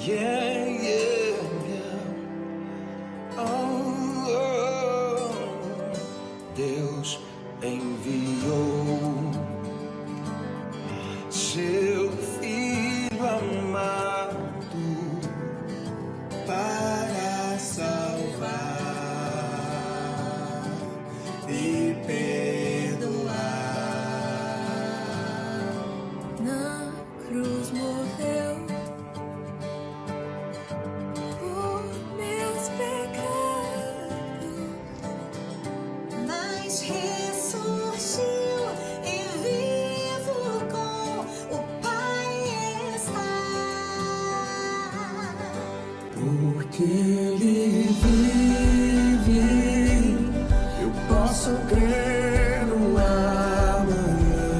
Yeah, yeah, yeah. Oh, Deus enviou seu filho amado para salvar e perdoar. Na cruz morreu por meus pecados, mas ressurgiu e vivo com o Pai está. Porque Ele vive, eu posso crer no amanhã.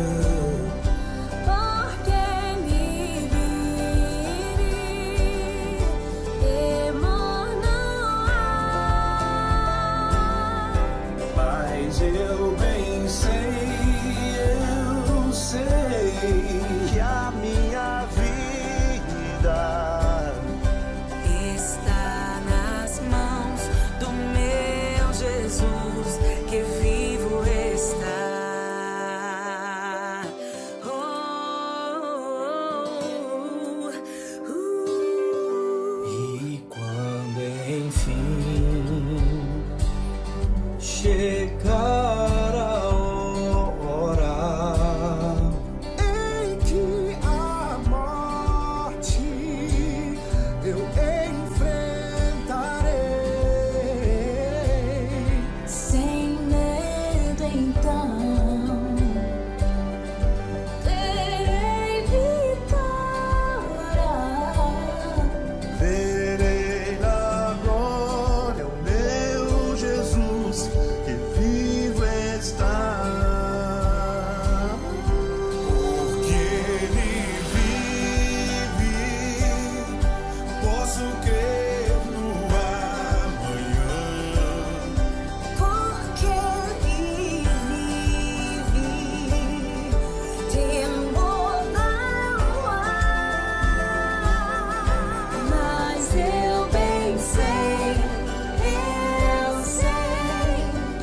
Porque Ele vive, temor não há. Mas eu bem sei que a minha vida Está nas mãos do meu Jesus, que vivo está. e quando enfim chegar a hora em que a morte eu enfrentarei, Sem medo então terei vitória. verei na glória o meu Jesus que vivo está. Porque Ele vive, posso crer no amanhã. Porque Ele vive, temor não há. Mas eu bem sei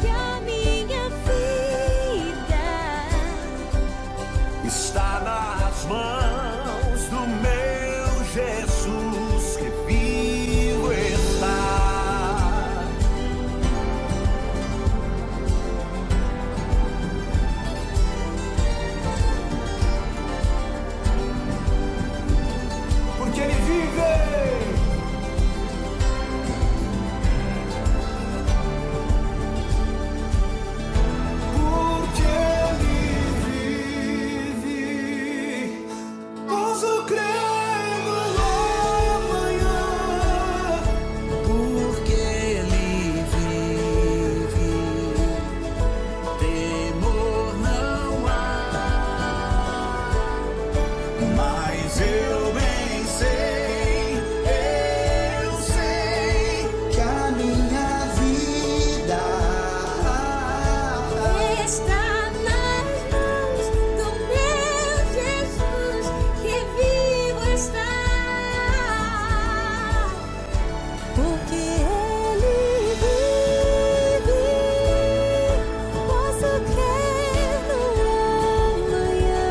que a minha vida Está nas mãos do meu Jesus que vivo está. Porque Ele vive. Porque Ele vive, posso crer no amanhã. Porque Ele vive, temor não há. Mas eu bem sei que a minha vida está nas mãos do meu Jesus, que vivo está. Porque Ele vive, posso crer no amanhã.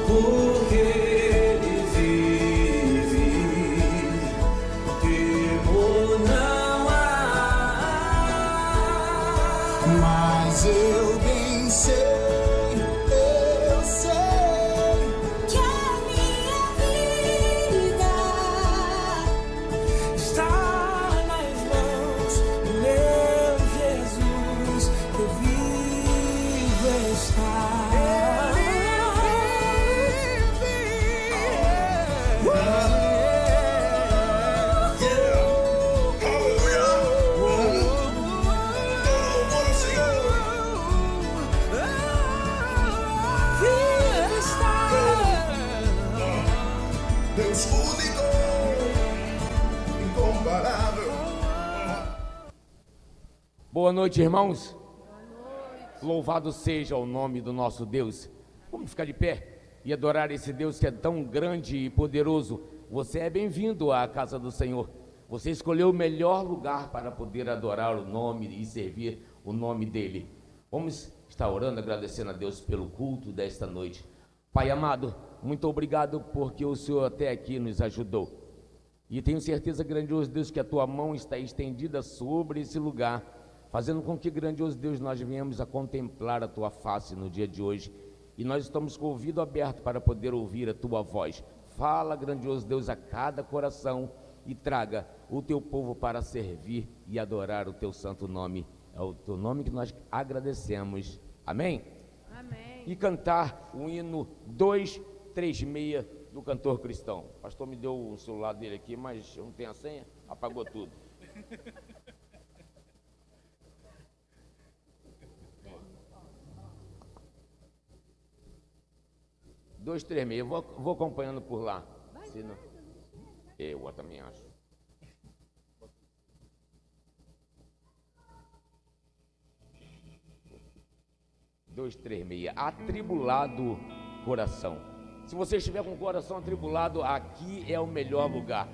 Porque Ele vive, temor não há. Mas eu bem sei Que a minha vida está nas mãos do meu Jesus que vivo está. Deus único, incomparável. Boa noite, irmãos. Louvado seja o nome do nosso Deus. Vamos ficar de pé e adorar esse Deus que é tão grande e poderoso. você é bem-vindo à casa do Senhor. Você escolheu o melhor lugar para poder adorar o nome e servir o nome dEle. Vamos estar orando, agradecendo a Deus pelo culto desta noite. Pai amado, muito obrigado porque o Senhor até aqui nos ajudou. E tenho certeza, grandioso Deus, que a tua mão está estendida sobre esse lugar, fazendo com que, grandioso Deus, nós venhamos a contemplar a tua face no dia de hoje. E nós estamos com o ouvido aberto para poder ouvir a tua voz. Fala, grandioso Deus, a cada coração e traga o teu povo para servir e adorar o teu santo nome. É o teu nome que nós agradecemos. Amém? Amém. E cantar o hino 236 do cantor cristão. O pastor me deu o celular dele aqui, mas eu não tenho a senha, apagou tudo. 236, eu vou acompanhando por lá. Senão, eu também acho. Dois, três, meia. Atribulado coração. Se você estiver com o coração atribulado, aqui é o melhor lugar.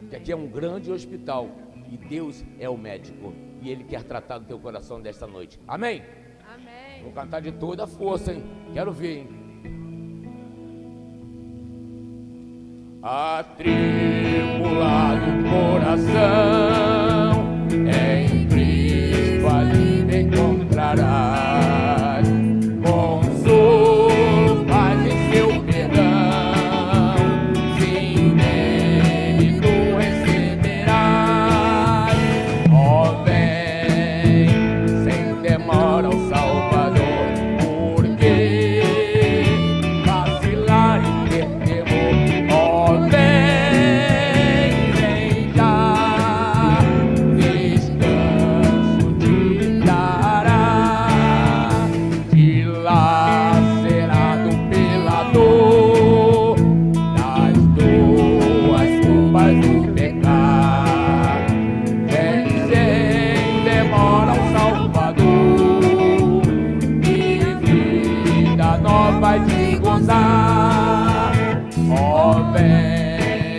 Porque aqui é um grande hospital e Deus é o médico e Ele quer tratar do teu coração desta noite. Amém? Amém. Vou cantar de toda a força, hein? Quero ver, hein? Atribulado coração, em Cristo alívio encontrarás, consolo, paz em seu perdão, sim, nele tu receberás. Ó, vem, sem demora ao Salvador, porque vacilar e ter temor. Vai te gozar, ó, vem,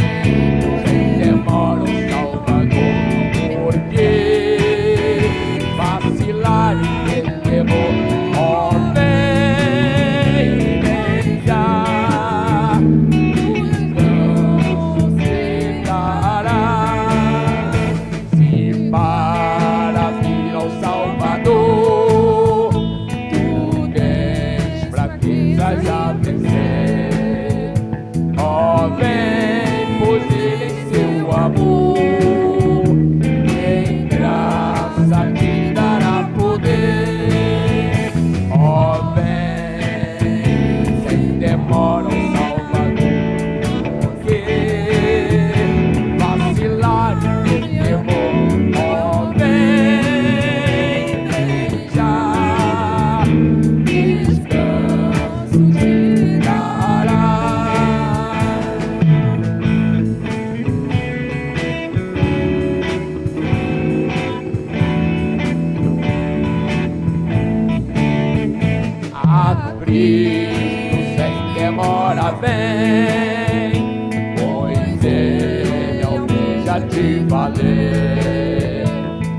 sem demora o Salvador, porque vacilar e ter temor, ó, vem, vem já, descanso se dará, se para vir ao Salvador, já vencer, ó, vem, pois Ele em seu amor, em graça te dará poder, ó, vem, sem demora o Salvador, porque vacilar e ter temor, ó, vem, vem já. Cristo sem demora vem, pois Ele almeja te valer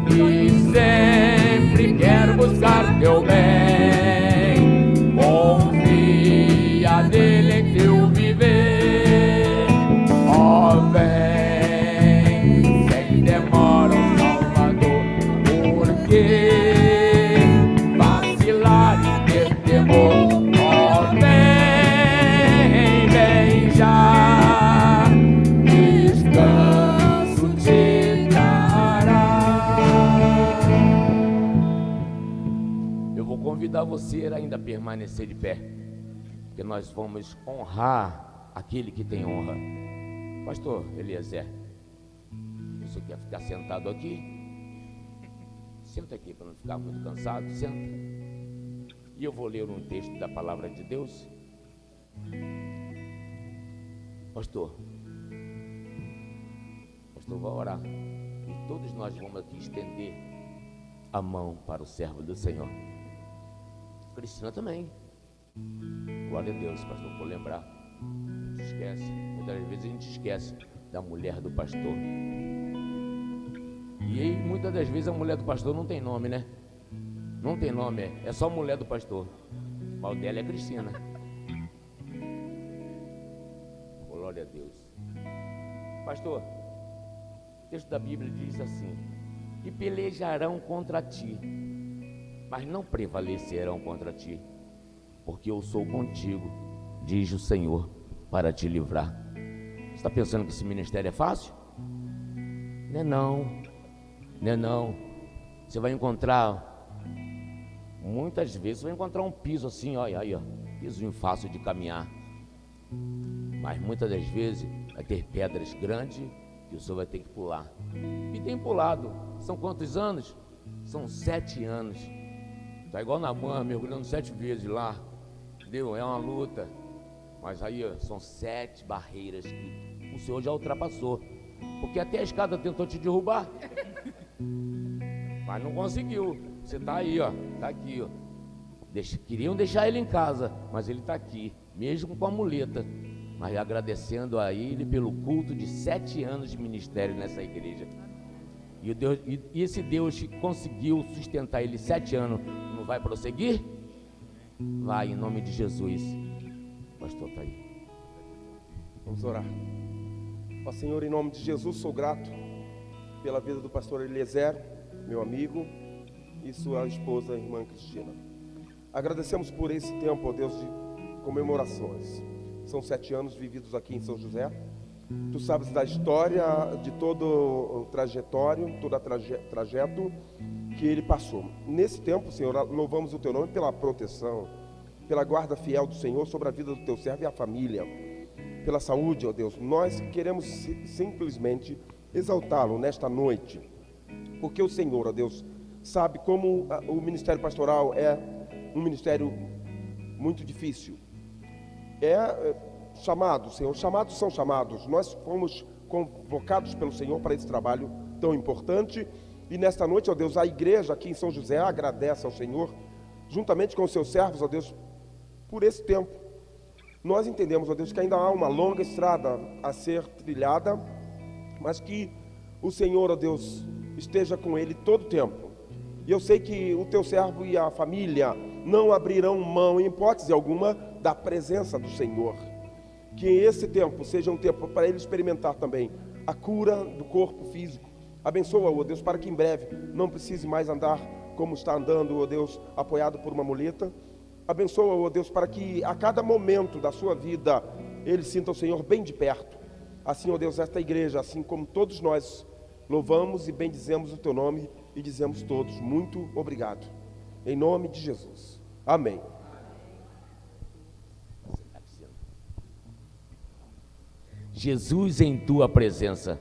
e sempre quer buscar teu bem. Confia nele em teu viver, ó, vem, sem demora o Salvador, porque vacilar e ter temor. Convidar você a ainda permanecer de pé, porque nós vamos honrar aquele que tem honra. Pastor Eliezer, você quer ficar sentado aqui? Senta aqui para não ficar muito cansado, senta. E eu vou ler um texto da palavra de Deus. Pastor vai orar e todos nós vamos aqui estender a mão para o servo do Senhor. Cristina também. Glória a Deus, pastor, por lembrar. Esquece. Muitas vezes a gente esquece da mulher do pastor. E aí, muitas das vezes a mulher do pastor não tem nome, né? Não tem nome, é só mulher do pastor. Mas o dela é Cristina. Glória a Deus. Pastor, o texto da Bíblia diz assim: e pelejarão contra ti, mas não prevalecerão contra ti, porque eu sou contigo, diz o Senhor, para te livrar. Você está pensando que esse ministério é fácil? Não é não, não é não. Você vai encontrar, muitas vezes, você vai encontrar um piso assim, olha aí, ó, pisozinho fácil de caminhar. Mas muitas das vezes vai ter pedras grandes que o senhor vai ter que pular. E tem pulado. São quantos anos? São 7 anos. Está igual na mãe, mergulhando 7 vezes lá. Entendeu? É uma luta. Mas aí ó, são 7 barreiras que o senhor já ultrapassou. Porque até a escada tentou te derrubar. Mas não conseguiu. Você está aí, ó. Está aqui, ó. Queriam deixar ele em casa, mas ele está aqui, mesmo com a muleta. Mas agradecendo a ele pelo culto de 7 anos de ministério nessa igreja. E esse Deus que conseguiu sustentar ele 7 anos, não vai prosseguir? Vai, em nome de Jesus. O pastor está aí. Vamos orar. Ó Senhor, em nome de Jesus, sou grato pela vida do pastor Eliezer, meu amigo, e sua esposa, a irmã Cristina. Agradecemos por esse tempo, ó Deus, de comemorações. São 7 anos vividos aqui em São José. Tu sabes da história, de todo o trajetório, todo o trajeto que ele passou. Nesse tempo, Senhor, louvamos o Teu nome pela proteção, pela guarda fiel do Senhor sobre a vida do Teu servo e a família, pela saúde, ó Deus. Nós queremos simplesmente exaltá-lo nesta noite, porque o Senhor, ó Deus, sabe como o ministério pastoral é um ministério muito difícil. Chamados, Senhor, chamados são chamados. Nós fomos convocados pelo Senhor para esse trabalho tão importante. E nesta noite, ó Deus, a igreja aqui em São José agradece ao Senhor, juntamente com os seus servos, ó Deus, por esse tempo. Nós entendemos, ó Deus, que ainda há uma longa estrada a ser trilhada, mas que o Senhor, ó Deus, esteja com ele todo o tempo. E eu sei que o teu servo e a família não abrirão mão, em hipótese alguma, da presença do Senhor. Que esse tempo seja um tempo para ele experimentar também a cura do corpo físico. Abençoa-o, ó Deus, para que em breve não precise mais andar como está andando, ó Deus, apoiado por uma muleta. Abençoa-o, ó Deus, para que a cada momento da sua vida ele sinta o Senhor bem de perto. Assim, ó Deus, esta igreja, assim como todos nós, louvamos e bendizemos o teu nome e dizemos todos muito obrigado. Em nome de Jesus. Amém. Jesus em tua presença.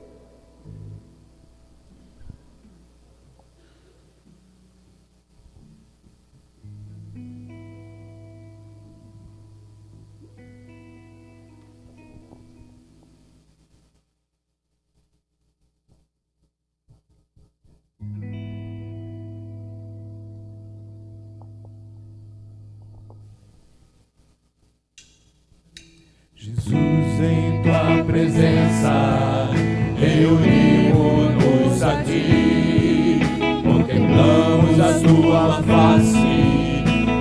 Jesus, em tua presença, reunimos-nos aqui, contemplamos a tua face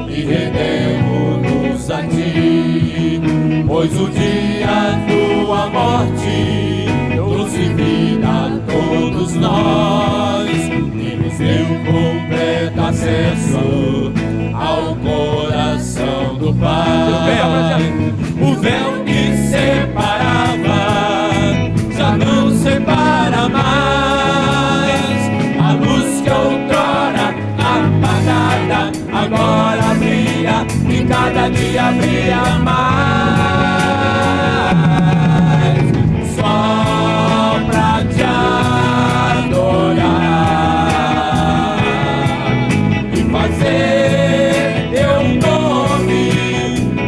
e rendemos-nos a ti, pois o dia da tua morte trouxe vida a todos nós e nos deu completo acesso ao coração do Pai. O véu que separava já não separa mais. A luz que outrora apagada agora brilha e cada dia brilha mais. Só pra te adorar e fazer teu nome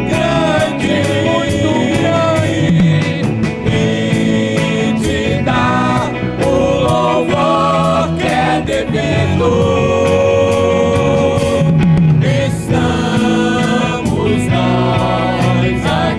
grande, muito grande, e te dar o louvor que é devido. Estamos nós aqui.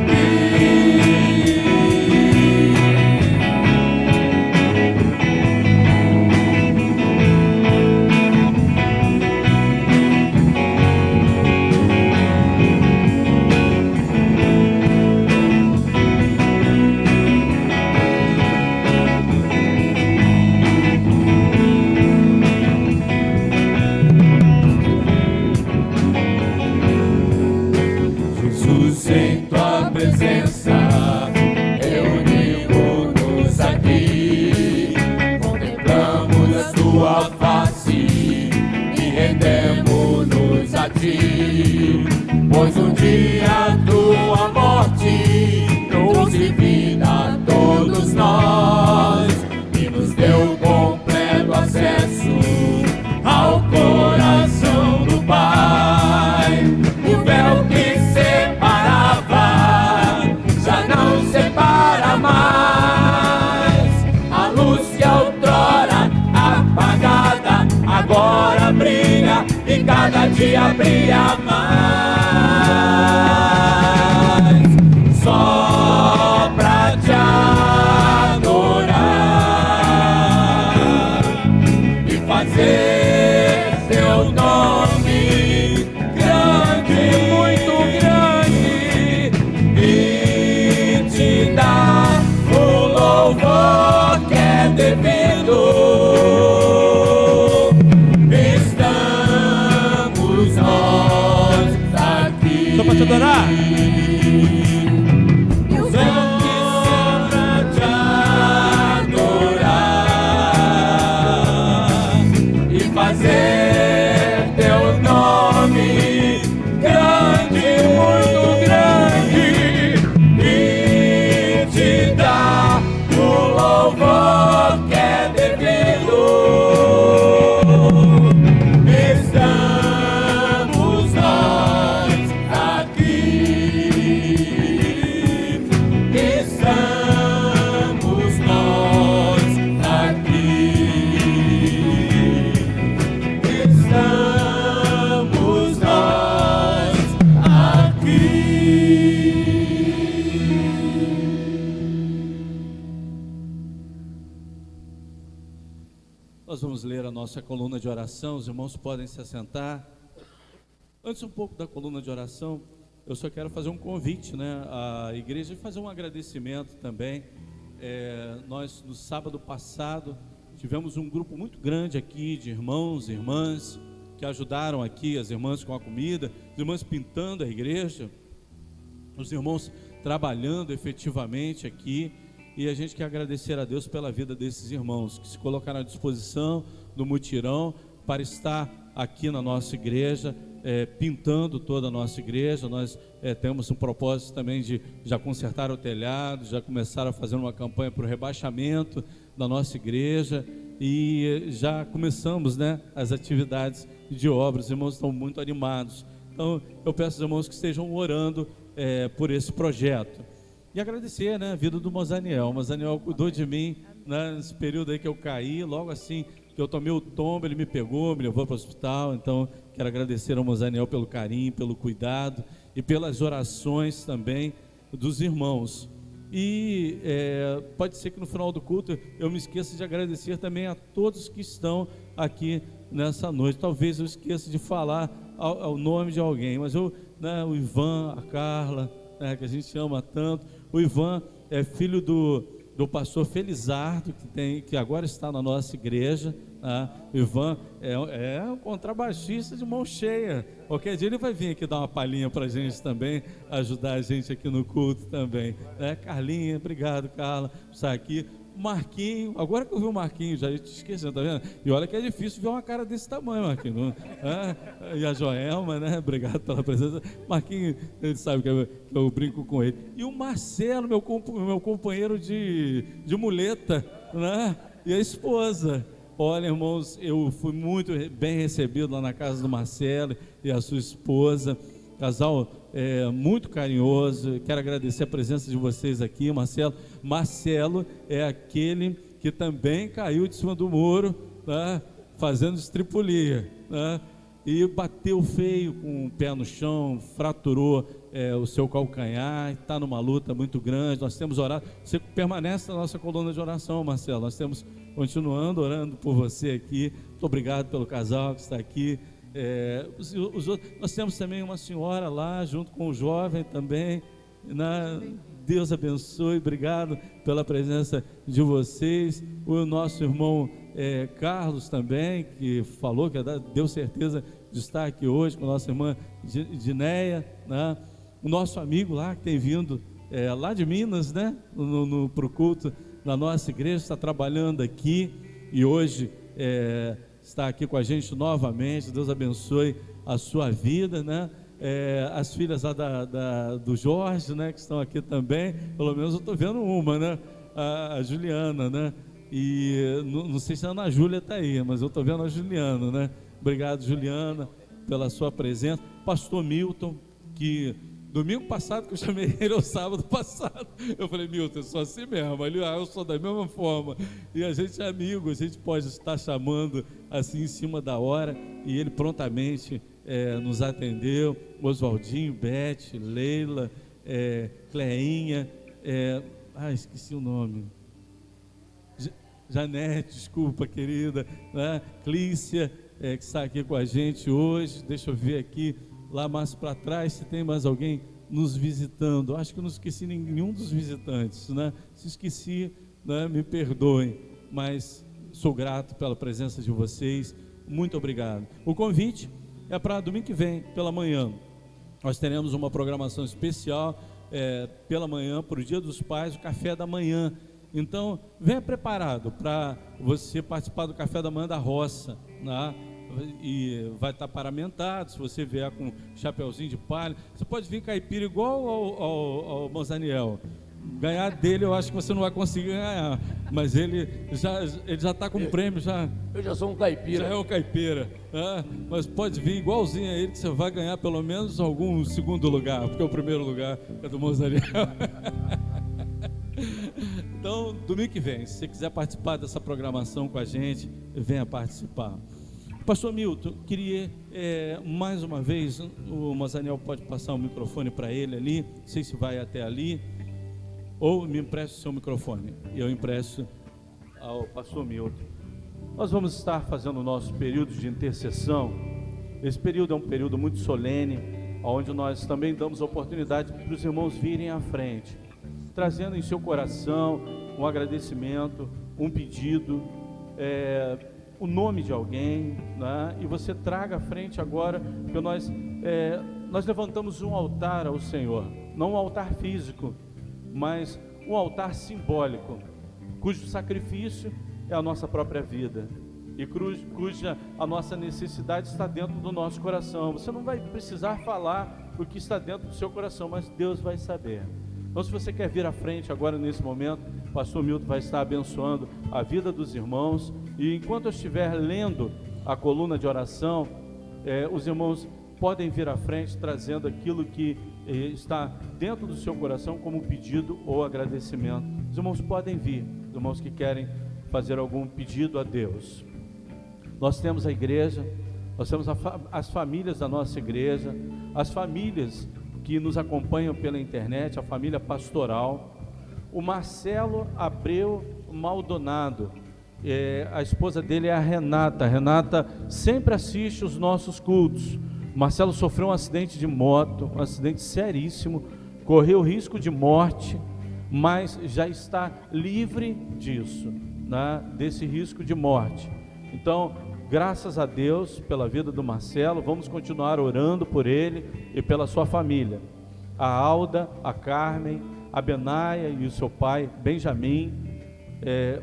morte, pois um dia tua morte trouxe vida a todos nós e nos deu completo acesso ao coração do Pai. O véu que separava já não separa mais. A luz que outrora apagada agora brilha e cada dia brilha mais. Só pra te adorar e fazer seu nome grande, muito grande, e te dar o louvor que é devido. Estamos nós aqui. Só pra te adorar. Fazer teu nome grande, muito grande, e te dar o louvor que é devido. Estamos nós aqui, estamos nós aqui. Estamos nós aqui. Nós vamos ler a nossa coluna de oração. Os irmãos podem se assentar. Antes um pouco da coluna de oração, eu só quero fazer um convite, né, à igreja e fazer um agradecimento também. Nós, no sábado passado, tivemos um grupo muito grande aqui de irmãos e irmãs que ajudaram aqui, as irmãs com a comida, as irmãs pintando a igreja, os irmãos trabalhando efetivamente aqui, e a gente quer agradecer a Deus pela vida desses irmãos que se colocaram à disposição do mutirão para estar aqui na nossa igreja, pintando toda a nossa igreja. Nós temos um propósito também de já consertar o telhado, já começaram a fazer uma campanha para o rebaixamento da nossa igreja, e já começamos, né, as atividades de obras. Os irmãos estão muito animados, então eu peço aos irmãos que estejam orando por esse projeto, e agradecer, né, a vida do Mozaniel. O Mozaniel cuidou de mim, né, nesse período aí que eu caí, logo assim que eu tomei o tombo, ele me pegou, me levou para o hospital. Então quero agradecer ao Mozaniel pelo carinho, pelo cuidado e pelas orações também dos irmãos. E pode ser que no final do culto eu me esqueça de agradecer também a todos que estão aqui nessa noite. Talvez eu esqueça de falar o nome de alguém, mas o Ivan, a Carla, né, que a gente ama tanto. O Ivan é filho do pastor Felizardo, que agora está na nossa igreja. O Ivan é um contrabaixista de mão cheia. Qualquer dia ele vai vir aqui dar uma palhinha para a gente também, ajudar a gente aqui no culto também, né? Carlinha, obrigado, Carla, por estar aqui. Marquinho, agora que eu vi o Marquinho, já te esqueci, tá vendo? E olha que é difícil ver uma cara desse tamanho, Marquinho. E a Joelma, né? Obrigado pela presença. Marquinho, ele sabe que eu brinco com ele. E o Marcelo, meu companheiro de muleta, né? E a esposa. Olha, irmãos, eu fui muito bem recebido lá na casa do Marcelo e a sua esposa. Casal muito carinhoso. Quero agradecer a presença de vocês aqui, Marcelo. Marcelo é aquele que também caiu de cima do muro, tá? Fazendo estripulia, tá? E bateu feio com o pé no chão, fraturou o seu calcanhar, está numa luta muito grande. Nós temos orado. Você permanece na nossa coluna de oração, Marcelo. Nós temos continuando orando por você aqui. Muito obrigado pelo casal que está aqui. Os outros, nós temos também uma senhora lá junto com o jovem também, Deus abençoe, obrigado pela presença de vocês. O nosso irmão Carlos também, que falou que deu certeza de estar aqui hoje com a nossa irmã Dineia, né? O nosso amigo lá que tem vindo lá de Minas, né? Para o culto na nossa igreja, está trabalhando aqui e hoje está aqui com a gente novamente. Deus abençoe a sua vida, né? As filhas lá do Jorge, né, que estão aqui também, pelo menos eu estou vendo uma, né? A Juliana, né? E não sei se a Ana Júlia está aí, mas eu estou vendo a Juliana, né? Obrigado, Juliana, pela sua presença. Pastor Milton, que domingo passado que eu chamei ele, ou sábado passado, eu falei: Milton, eu sou assim mesmo. Ele: eu sou da mesma forma. E a gente é amigo, a gente pode estar chamando assim em cima da hora, e ele prontamente nos atendeu. Oswaldinho, Beth, Leila, Cleinha, esqueci o nome, Janete, desculpa, querida, né? Clícia, que está aqui com a gente hoje. Deixa eu ver aqui, lá mais para trás, se tem mais alguém nos visitando. Acho que eu não esqueci nenhum dos visitantes, né? Se esqueci, né, me perdoem, mas sou grato pela presença de vocês. Muito obrigado. O convite é para domingo que vem, pela manhã. Nós teremos uma programação especial pela manhã, para o Dia dos Pais, o café da manhã. Então, venha preparado para você participar do café da manhã da roça, né? E vai estar paramentado. Se você vier com chapeuzinho de palha, você pode vir caipira igual ao Mozaniel. Ganhar dele eu acho que você não vai conseguir ganhar, mas ele já está com prêmio, eu já sou um caipira. Já é um caipira, né? Mas pode vir igualzinho a ele, que você vai ganhar pelo menos algum segundo lugar, porque o primeiro lugar é do Mozaniel. Então, domingo que vem, se você quiser participar dessa programação com a gente, venha participar. Pastor Milton, queria mais uma vez, o Mozaniel pode passar o microfone para ele ali, não sei se vai até ali, ou me empresta o seu microfone, eu empresto ao pastor Milton. Nós vamos estar fazendo o nosso período de intercessão. Esse período é um período muito solene, onde nós também damos a oportunidade para os irmãos virem à frente, trazendo em seu coração um agradecimento, um pedido, o nome de alguém, né? E você traga à frente agora, porque nós levantamos um altar ao Senhor, não um altar físico, mas um altar simbólico, cujo sacrifício é a nossa própria vida, e cuja a nossa necessidade está dentro do nosso coração. Você não vai precisar falar o que está dentro do seu coração, mas Deus vai saber. Então, se você quer vir à frente agora nesse momento, o pastor Milton vai estar abençoando a vida dos irmãos, e enquanto eu estiver lendo a coluna de oração, os irmãos podem vir à frente trazendo aquilo que está dentro do seu coração como pedido ou agradecimento. Os irmãos podem vir, os irmãos que querem fazer algum pedido a Deus. Nós temos a igreja, nós temos as famílias da nossa igreja, as famílias que nos acompanham pela internet, a família pastoral, o Marcelo Abreu Maldonado, a esposa dele é a Renata. A Renata sempre assiste os nossos cultos. O Marcelo sofreu um acidente de moto, um acidente seríssimo, correu risco de morte, mas já está livre disso, né, desse risco de morte. Então, graças a Deus pela vida do Marcelo, vamos continuar orando por ele e pela sua família. A Alda, a Carmen, a Benaia e o seu pai, Benjamin,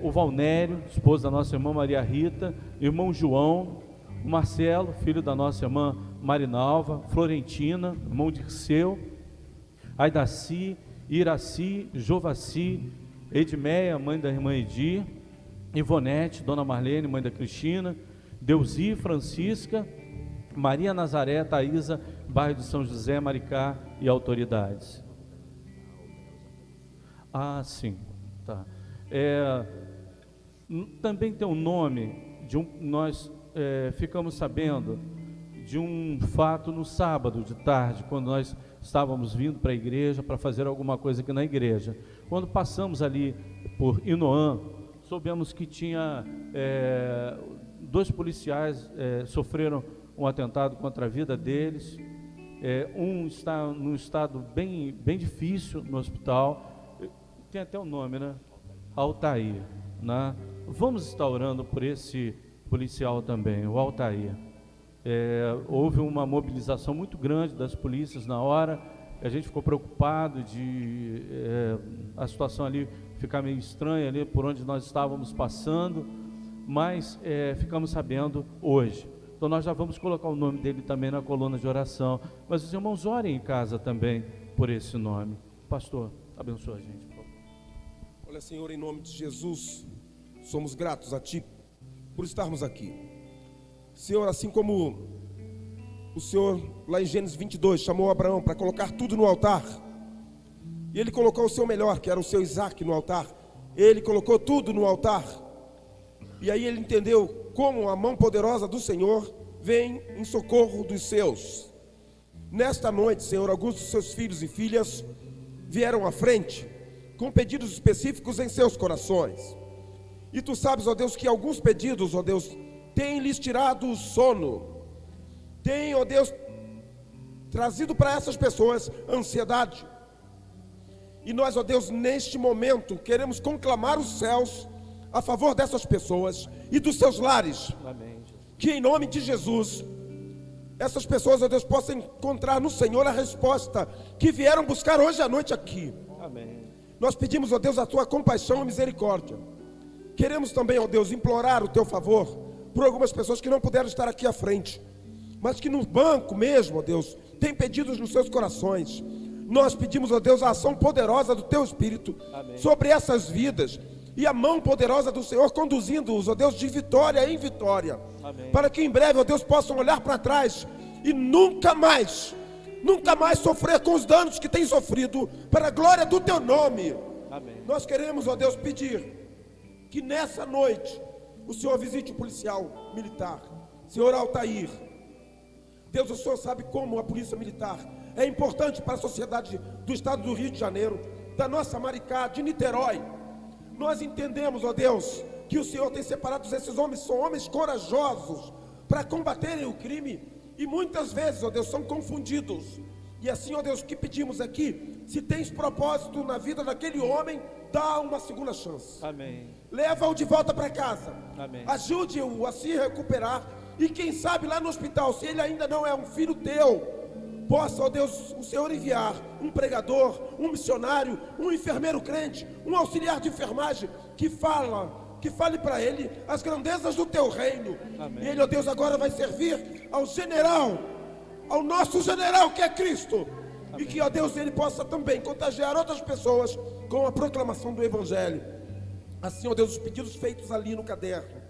o Valnério, esposo da nossa irmã Maria Rita, irmão João, o Marcelo, filho da nossa irmã Marinalva, Florentina, irmão Dirceu, Aidaci, Iraci, Jovaci, Edmeia, mãe da irmã Edir, Ivonete, dona Marlene, mãe da Cristina, Deusi, Francisca, Maria Nazaré, Thaísa, bairro de São José, Maricá e autoridades. Ah, sim, tá. Também tem um nome de nós ficamos sabendo de um fato no sábado de tarde, quando nós estávamos vindo para a igreja para fazer alguma coisa aqui na igreja. Quando passamos ali por Inoã, soubemos que tinha 2 policiais sofreram um atentado contra a vida deles. Um está num estado bem difícil no hospital. Tem até o nome, né? Altair, né? Vamos estar orando por esse policial também, o Altair. Houve uma mobilização muito grande das polícias na hora. A gente ficou preocupado de a situação ali ficar meio estranha ali por onde nós estávamos passando, mas ficamos sabendo hoje. Então nós já vamos colocar o nome dele também na coluna de oração. Mas os irmãos orem em casa também por esse nome. Pastor, abençoa a gente, por favor. Olha, Senhor, em nome de Jesus, somos gratos a Ti por estarmos aqui. Senhor, assim como o Senhor, lá em Gênesis 22, chamou Abraão para colocar tudo no altar, e ele colocou o seu melhor, que era o seu Isaque, no altar. Ele colocou tudo no altar. E aí ele entendeu como a mão poderosa do Senhor vem em socorro dos seus. Nesta noite, Senhor, alguns dos seus filhos e filhas vieram à frente com pedidos específicos em seus corações. E Tu sabes, ó Deus, que alguns pedidos, ó Deus, têm lhes tirado o sono. Tem, ó Deus, trazido para essas pessoas ansiedade. E nós, ó Deus, neste momento, queremos conclamar os céus a favor dessas pessoas e dos seus lares. Amém. Que em nome de Jesus, essas pessoas, ó Deus, possam encontrar no Senhor a resposta que vieram buscar hoje à noite aqui. Amém. Nós pedimos, ó Deus, a Tua compaixão e misericórdia. Queremos também, ó Deus, implorar o Teu favor por algumas pessoas que não puderam estar aqui à frente, mas que no banco mesmo, ó Deus, têm pedidos nos seus corações. Nós pedimos, ó Deus, a ação poderosa do Teu Espírito sobre essas vidas, e a mão poderosa do Senhor conduzindo-os, ó Deus, de vitória em vitória. Amém. Para que em breve, ó Deus, possam olhar para trás e nunca mais sofrer com os danos que têm sofrido, para a glória do Teu nome. Amém. Nós queremos, ó Deus, pedir que nessa noite o Senhor visite o policial militar, Senhor Altair. Deus, o Senhor sabe como a polícia militar é importante para a sociedade do estado do Rio de Janeiro, da nossa Maricá, de Niterói. Nós entendemos, ó Deus, que o Senhor tem separado esses homens, são homens corajosos para combaterem o crime, e muitas vezes, ó Deus, são confundidos. E assim, ó Deus, o que pedimos aqui, se tens propósito na vida daquele homem, dá uma segunda chance. Amém. Leva-o de volta para casa. Amém. Ajude-o a se recuperar, e quem sabe lá no hospital, se ele ainda não é um filho teu, possa, ó Deus, o Senhor enviar um pregador, um missionário, um enfermeiro crente, um auxiliar de enfermagem, que fale para ele as grandezas do Teu reino. Amém. E ele, ó Deus, agora vai servir ao general, ao nosso general que é Cristo. Amém. E que, ó Deus, ele possa também contagiar outras pessoas com a proclamação do Evangelho. Assim, ó Deus, os pedidos feitos ali no caderno,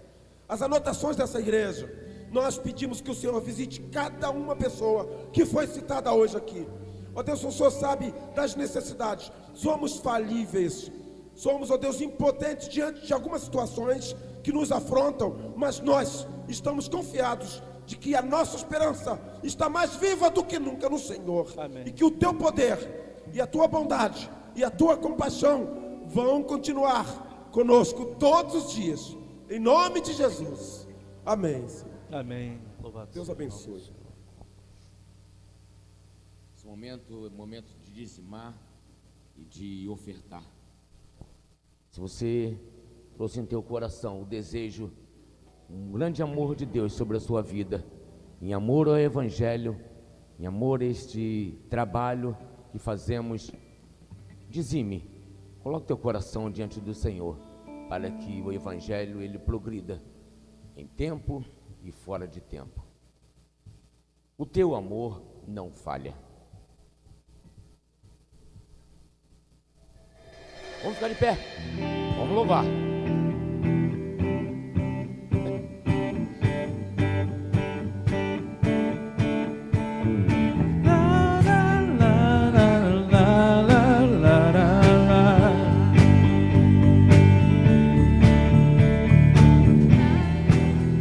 as anotações dessa igreja, nós pedimos que o Senhor visite cada uma pessoa que foi citada hoje aqui. Ó Deus, o Senhor sabe das necessidades. Somos falíveis, somos, ó Deus, impotentes diante de algumas situações que nos afrontam, mas nós estamos confiados de que a nossa esperança está mais viva do que nunca no Senhor. Amém. E que o Teu poder e a Tua bondade e a Tua compaixão vão continuar conosco todos os dias, em nome de Jesus. Amém, Senhor. Amém. Louvado Deus abençoe. Esse momento é momento de dizimar e de ofertar. Se você trouxe em teu coração o desejo, um grande amor de Deus sobre a sua vida, em amor ao Evangelho, em amor a este trabalho que fazemos, dizime, coloque teu coração diante do Senhor, para que o Evangelho ele progrida em tempo e fora de tempo. O teu amor não falha. Vamos ficar de pé, vamos louvar.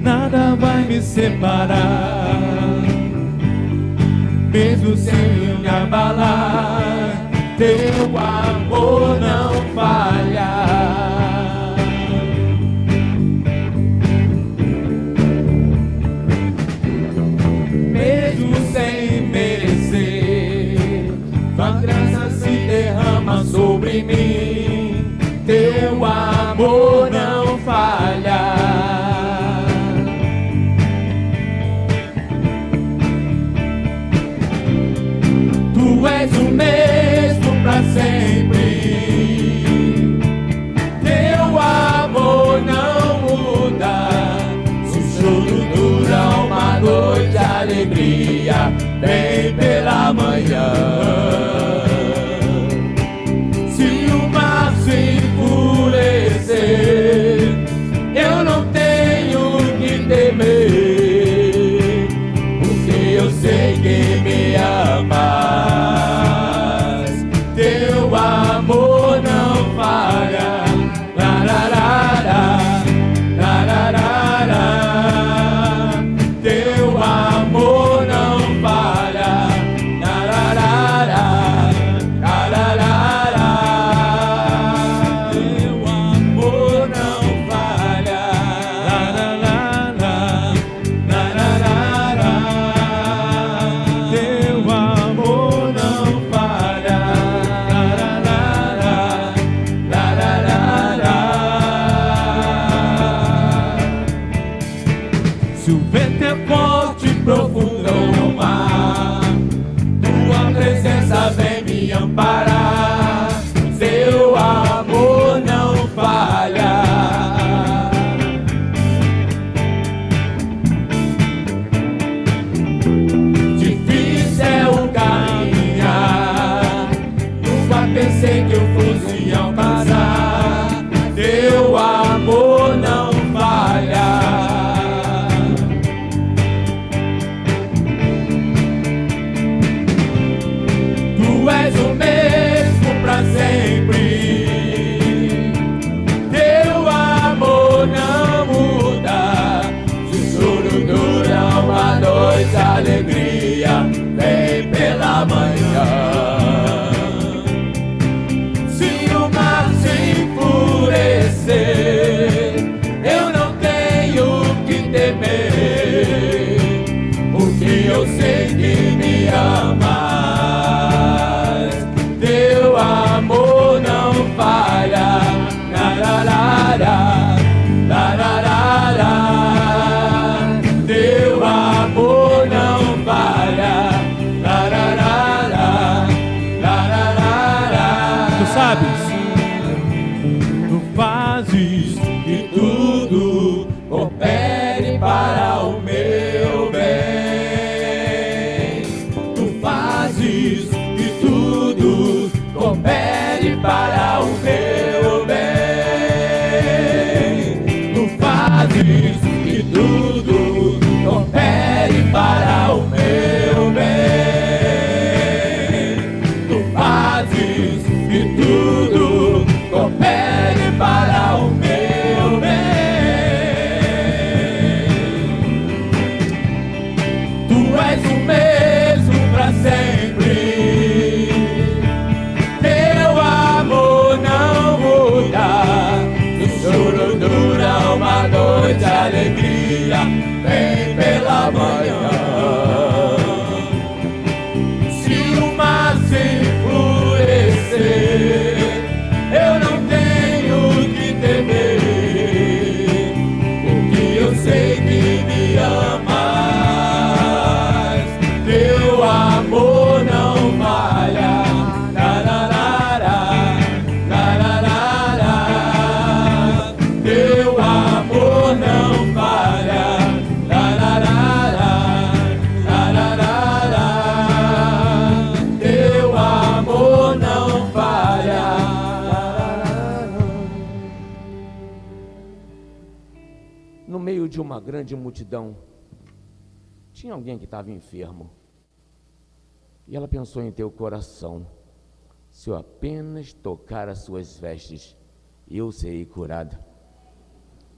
Nada vai me separar, mesmo sem me abalar, Teu amor não falha. Mesmo sem merecer, Tua graça se derrama sobre mim, Teu amor não falha. Tu és o mesmo para sempre, Teu amor não muda. Se o choro dura uma fazes que tudo coopere para o meu bem. Tu fazes que tudo coopere para o meu bem. Tu fazes que tudo coopere para o meu bem. Tu fazes que tudo coopere para o meu bem. Tu és o mesmo para sempre. Teu amor não muda. O choro dura uma noite, a alegria vem pela manhã. Se o mar se enfurecer, eu não tenho que temer, porque eu sei que me amas. Teu amor não falha. Lararara, lararara. Teu amor não falha. Lararara, lararara. Teu amor não falha. No meio de uma grande multidão, tinha alguém que estava enfermo. E ela pensou em teu coração: se eu apenas tocar as suas vestes, eu serei curada.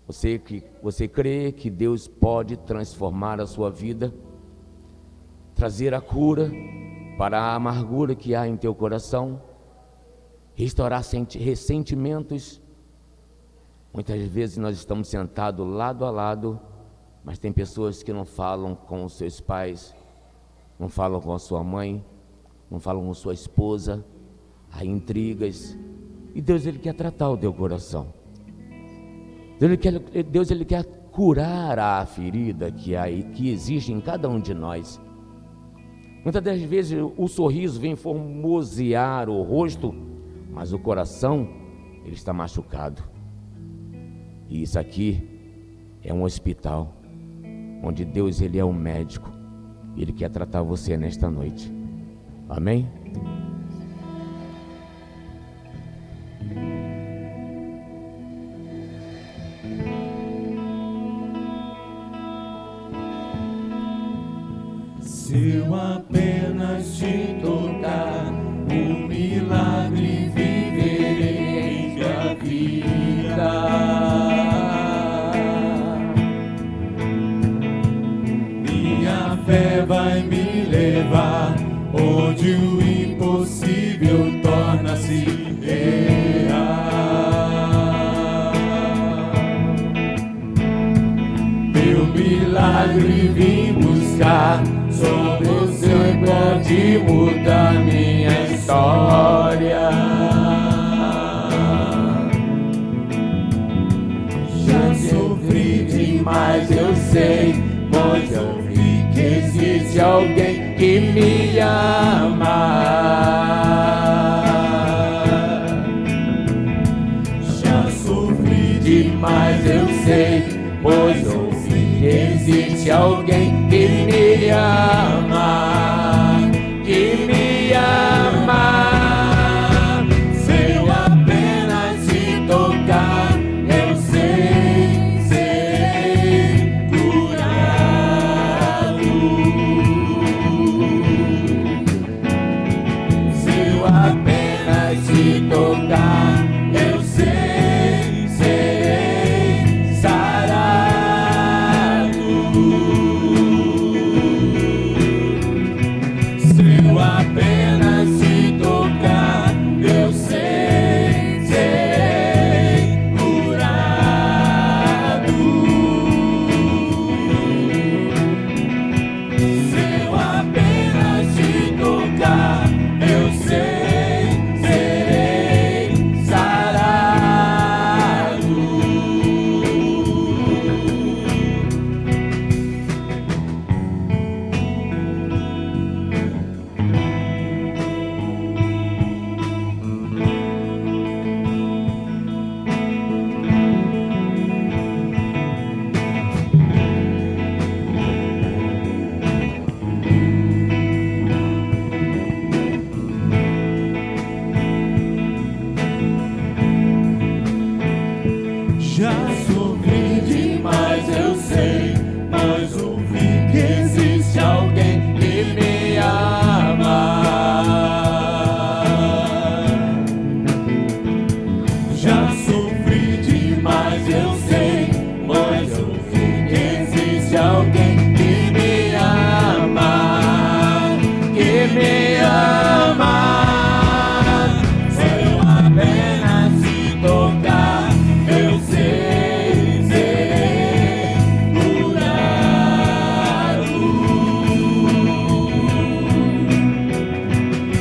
Você crê que Deus pode transformar a sua vida, trazer a cura para a amargura que há em teu coração, restaurar ressentimentos? Muitas vezes nós estamos sentados lado a lado, mas tem pessoas que não falam com os seus pais, não falam com a sua mãe, não falam com sua esposa, há intrigas. E Deus, Ele quer tratar o teu coração. Deus ele quer curar a ferida que existe em cada um de nós. Muitas das vezes o sorriso vem formosear o rosto, mas o coração, ele está machucado. E isso aqui é um hospital, onde Deus, Ele é o médico. Ele quer tratar você nesta noite. Amém? Se eu apenas te tocar, um milagre viverei em minha vida. Minha fé vai me levar onde o impossível torna-se real. Meu milagre vim buscar, sobre o Senhor pode mudar minha história. Já sofri demais, eu sei, pois eu vi que existe alguém que me ama. Já sofri demais, eu sei, pois eu vi que existe alguém que me ama, que me ama. Se eu apenas te tocar, eu sei, serei curado. Se eu apenas te tocar, eu sei, serei sarado. Se eu apenas Já sofri demais, eu sei, mas ouvi que existe alguém que me ama. Já sofri demais, eu sei, mas ouvi que existe alguém que me ama, que me ama. Se eu apenas te tocar, eu sei, serei curado.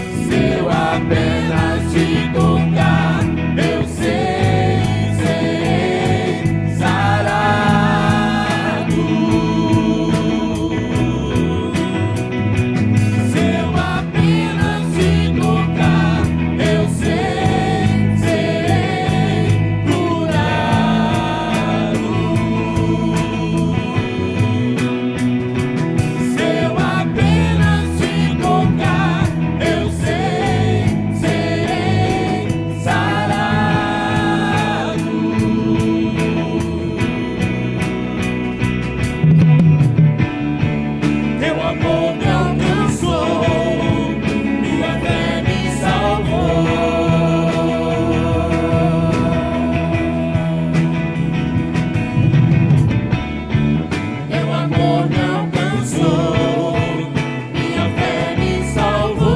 Se eu apenas te tocar, eu sei, serei sarado. Se eu apenas te tocar, eu sei, serei curado. Se eu apenas te tocar, eu sei, serei sarado. Teu amor me alcançou, minha fé me salvou. Teu amor me alcançou, minha fé me salvou.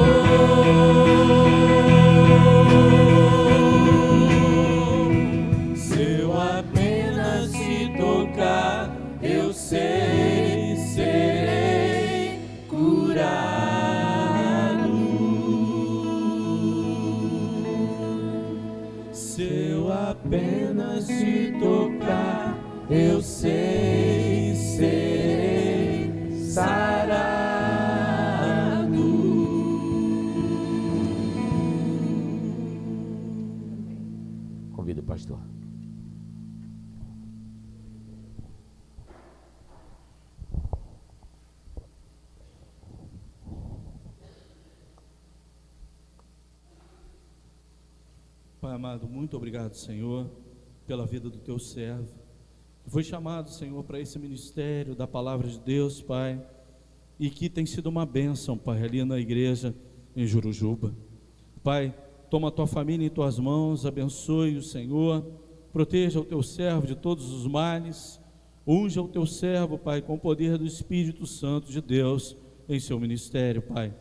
Se eu apenas te tocar, eu sei, serei curado. Se eu apenas te tocar, eu sei, serei sarado. Convido o pastor. Pai amado, muito obrigado, Senhor, pela vida do teu servo, que foi chamado, Senhor, para esse ministério da palavra de Deus, Pai, e que tem sido uma bênção, Pai, ali na igreja em Jurujuba. Pai, toma a tua família em tuas mãos, abençoe o Senhor, proteja o teu servo de todos os males, unja o teu servo, Pai, com o poder do Espírito Santo de Deus em seu ministério, Pai.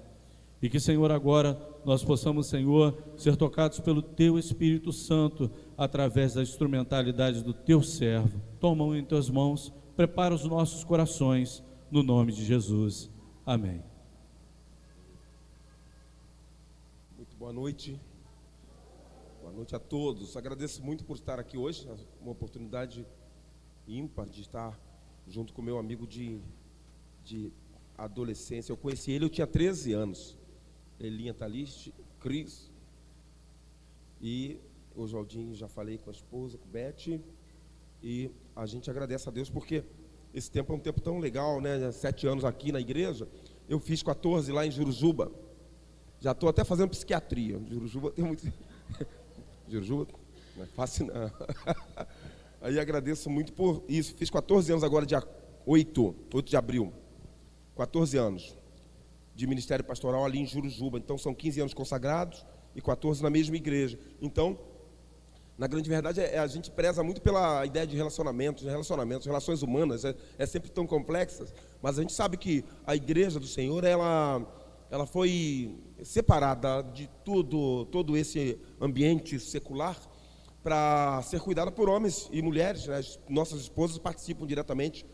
E que, Senhor, agora nós possamos, Senhor, ser tocados pelo Teu Espírito Santo através da instrumentalidade do Teu servo. Toma em Tuas mãos, prepara os nossos corações, no nome de Jesus. Amém. Muito boa noite. Boa noite a todos. Agradeço muito por estar aqui hoje, uma oportunidade ímpar de estar junto com meu amigo de adolescência. Eu conheci ele, eu tinha 13 anos. Elinha está ali, Cris. E o Oswaldinho, já falei com a esposa, com a Beth. E a gente agradece a Deus porque esse tempo é um tempo tão legal, né? 7 anos aqui na igreja. Eu fiz 14 lá em Jurujuba. Já estou até fazendo psiquiatria. Jurujuba tem muito... Jurujuba não é fácil não. Aí agradeço muito por isso. Fiz 14 anos agora, dia 8 de abril. 14 anos de ministério pastoral ali em Jurujuba. Então são 15 anos consagrados e 14 na mesma igreja. Então, na grande verdade, a gente preza muito pela ideia de relacionamentos, relações humanas, é sempre tão complexas, mas a gente sabe que a igreja do Senhor, ela foi separada de todo esse ambiente secular para ser cuidada por homens e mulheres, né? As nossas esposas participam diretamente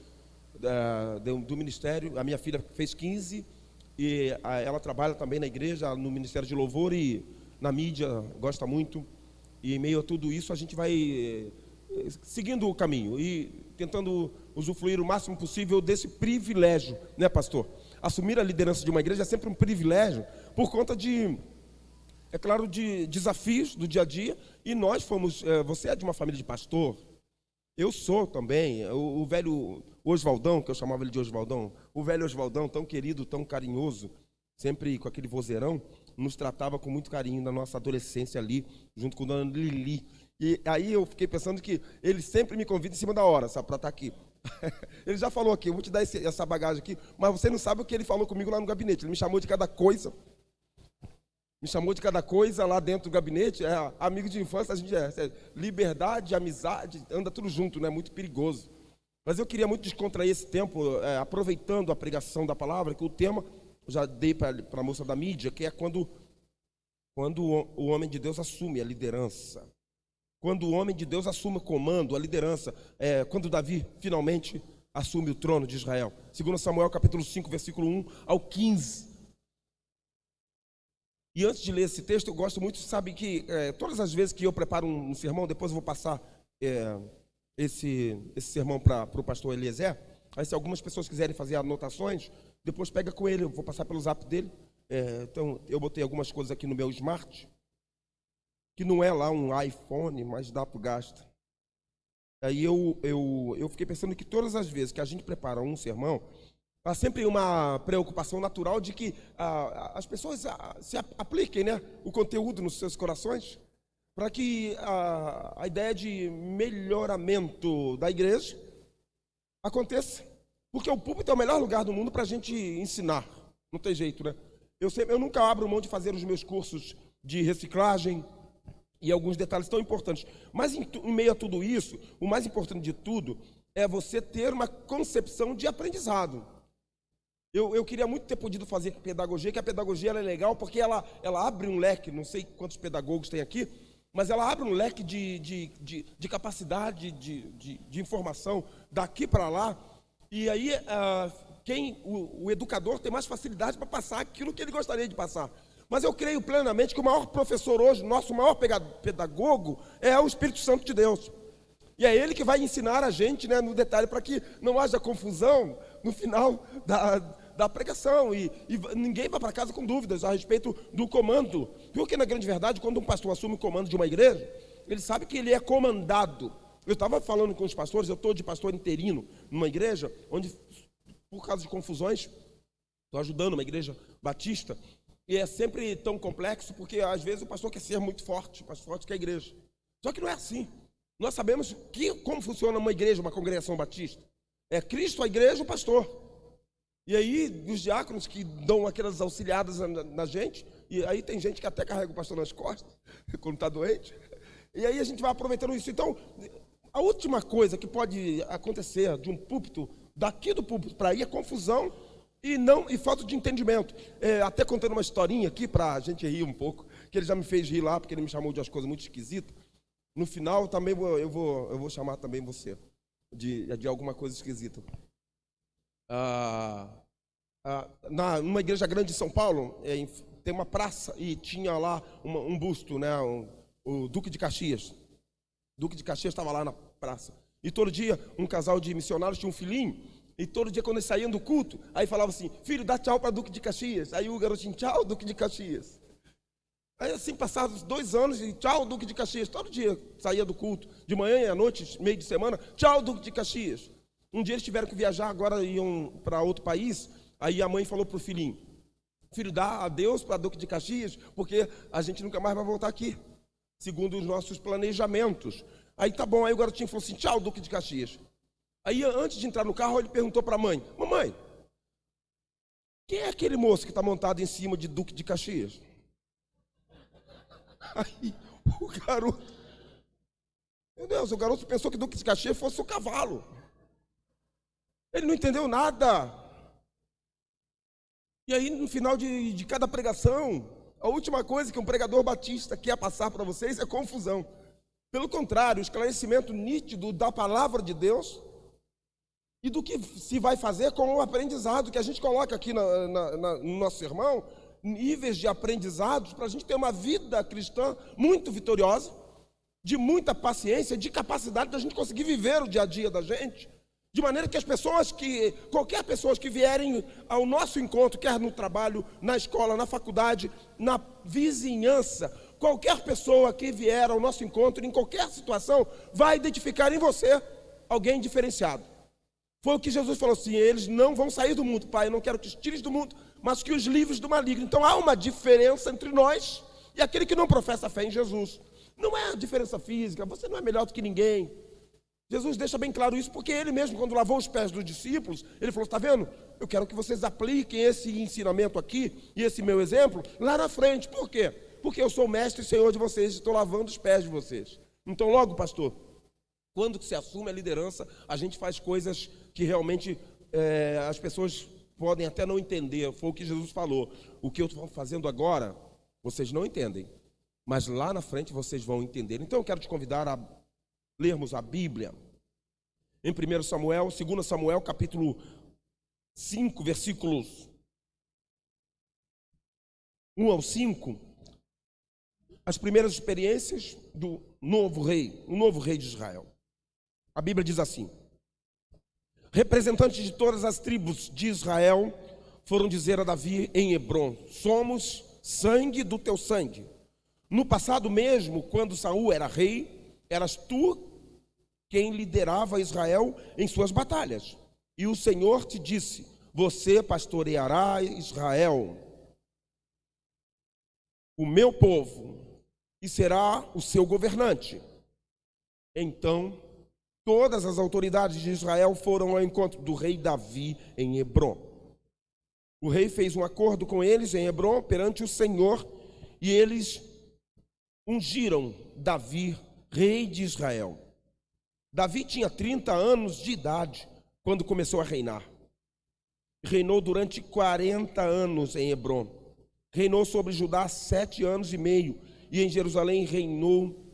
do ministério. A minha filha fez 15 e ela trabalha também na igreja, no Ministério de Louvor e na mídia, gosta muito. E em meio a tudo isso, a gente vai seguindo o caminho e tentando usufruir o máximo possível desse privilégio, né, pastor? Assumir a liderança de uma igreja é sempre um privilégio, por conta de, é claro, de desafios do dia a dia. E nós fomos, você é de uma família de pastor, eu sou também, o velho Oswaldão, que eu chamava ele de Oswaldão, o velho Oswaldão, tão querido, tão carinhoso, sempre com aquele vozeirão, nos tratava com muito carinho na nossa adolescência ali, junto com a dona Lili. E aí eu fiquei pensando que ele sempre me convida em cima da hora, sabe, para estar aqui. Ele já falou aqui, eu vou te dar essa bagagem aqui, mas você não sabe o que ele falou comigo lá no gabinete. Ele me chamou de cada coisa. Me chamou de cada coisa lá dentro do gabinete. Amigo de infância, a gente liberdade, amizade, anda tudo junto, né? Muito perigoso. Mas eu queria muito descontrair esse tempo, aproveitando a pregação da palavra, que o tema, eu já dei para a moça da mídia, que é quando o homem de Deus assume a liderança. Quando o homem de Deus assume o comando, a liderança, quando Davi finalmente assume o trono de Israel. 2 Samuel capítulo 5, versículo 1 ao 15. E antes de ler esse texto, eu gosto muito, sabe que todas as vezes que eu preparo um sermão, depois eu vou passar esse sermão para o pastor Eliezer. Aí se algumas pessoas quiserem fazer anotações, depois pega com ele, eu vou passar pelo zap dele. Então eu botei algumas coisas aqui no meu smart, que não é lá um iPhone, mas dá para o gasto. Aí eu fiquei pensando que todas as vezes que a gente prepara um sermão, há sempre uma preocupação natural de que as pessoas se apliquem, né, o conteúdo nos seus corações, para que a ideia de melhoramento da igreja aconteça. Porque o púlpito é o melhor lugar do mundo para a gente ensinar. Não tem jeito, né? Eu nunca abro mão de fazer os meus cursos de reciclagem e alguns detalhes tão importantes. Mas em meio a tudo isso, o mais importante de tudo é você ter uma concepção de aprendizado. Eu queria muito ter podido fazer pedagogia, que a pedagogia ela é legal porque ela abre um leque, não sei quantos pedagogos tem aqui, mas ela abre um leque de capacidade de informação daqui para lá, e aí o educador tem mais facilidade para passar aquilo que ele gostaria de passar. Mas eu creio plenamente que o maior professor hoje, nosso maior pedagogo, é o Espírito Santo de Deus. E é Ele que vai ensinar a gente, né, no detalhe, para que não haja confusão no final da pregação. E ninguém vai para casa com dúvidas a respeito do comando. Porque, na grande verdade, quando um pastor assume o comando de uma igreja, ele sabe que ele é comandado. Eu estava falando com os pastores, eu estou de pastor interino numa igreja, onde, por causa de confusões, estou ajudando uma igreja batista, e é sempre tão complexo, porque às vezes o pastor quer ser muito forte, mais forte que a igreja. Só que não é assim. Nós sabemos como funciona uma igreja, uma congregação batista. É Cristo, a igreja, o pastor. E aí, os diáconos que dão aquelas auxiliadas na gente, e aí tem gente que até carrega o pastor nas costas, quando está doente. E aí a gente vai aproveitando isso. Então, a última coisa que pode acontecer de um púlpito, daqui do púlpito para aí, é confusão e falta de entendimento. Até contando uma historinha aqui para a gente rir um pouco, que ele já me fez rir lá, porque ele me chamou de umas coisas muito esquisitas. No final, também eu vou chamar também você de alguma coisa esquisita. Numa igreja grande de São Paulo, tem uma praça e tinha lá um busto, né, o Duque de Caxias. O Duque de Caxias estava lá na praça. E todo dia, um casal de missionários tinha um filhinho. E todo dia, quando eles saíam do culto, aí falava assim: filho, dá tchau para Duque de Caxias. Aí o garotinho: tchau, Duque de Caxias. Aí assim, passados 2 anos, e tchau, Duque de Caxias. Todo dia saía do culto, de manhã e à noite, meio de semana: tchau, Duque de Caxias. Um dia eles tiveram que viajar, agora iam para outro país. Aí a mãe falou para o filhinho: filho, dá adeus para Duque de Caxias, porque a gente nunca mais vai voltar aqui, segundo os nossos planejamentos. Aí tá bom, aí o garotinho falou assim: tchau, Duque de Caxias. Aí antes de entrar no carro, ele perguntou para a mãe: mamãe, quem é aquele moço que está montado em cima de Duque de Caxias? Aí o garoto, meu Deus, o garoto pensou que Duque de Caxias fosse o cavalo. Ele não entendeu nada. E aí, no final de cada pregação, a última coisa que um pregador batista quer passar para vocês é confusão. Pelo contrário, o esclarecimento nítido da palavra de Deus e do que se vai fazer com o aprendizado que a gente coloca aqui no nosso sermão, níveis de aprendizados para a gente ter uma vida cristã muito vitoriosa, de muita paciência, de capacidade da gente conseguir viver o dia a dia da gente, de maneira que qualquer pessoa que vierem ao nosso encontro, quer no trabalho, na escola, na faculdade, na vizinhança, qualquer pessoa que vier ao nosso encontro, em qualquer situação, vai identificar em você alguém diferenciado. Foi o que Jesus falou assim: eles não vão sair do mundo, Pai, eu não quero que os tires do mundo, mas que os livres do maligno. Então há uma diferença entre nós e aquele que não professa a fé em Jesus. Não é a diferença física, você não é melhor do que ninguém. Jesus deixa bem claro isso, porque ele mesmo, quando lavou os pés dos discípulos, ele falou, está vendo? Eu quero que vocês apliquem esse ensinamento aqui, e esse meu exemplo, lá na frente. Por quê? Porque eu sou o mestre e senhor de vocês, e estou lavando os pés de vocês. Então logo, pastor, quando se assume a liderança, a gente faz coisas que realmente as pessoas podem até não entender. Foi o que Jesus falou. O que eu estou fazendo agora, vocês não entendem, mas lá na frente vocês vão entender. Então eu quero te convidar a lermos a Bíblia em 1 Samuel, 2 Samuel, capítulo 5, versículos 1 ao 5, as primeiras experiências do novo rei, o novo rei de Israel. A Bíblia diz assim: representantes de todas as tribos de Israel foram dizer a Davi em Hebrom: somos sangue do teu sangue. No passado mesmo, quando Saul era rei, eras tu quem liderava Israel em suas batalhas. E o Senhor te disse: você pastoreará Israel, o meu povo, e será o seu governante. Então, todas as autoridades de Israel foram ao encontro do rei Davi em Hebrom. O rei fez um acordo com eles em Hebrom perante o Senhor, e eles ungiram Davi, rei de Israel. Davi tinha 30 anos de idade quando começou a reinar. Reinou durante 40 anos em Hebrom. Reinou sobre Judá 7 anos e meio, e em Jerusalém reinou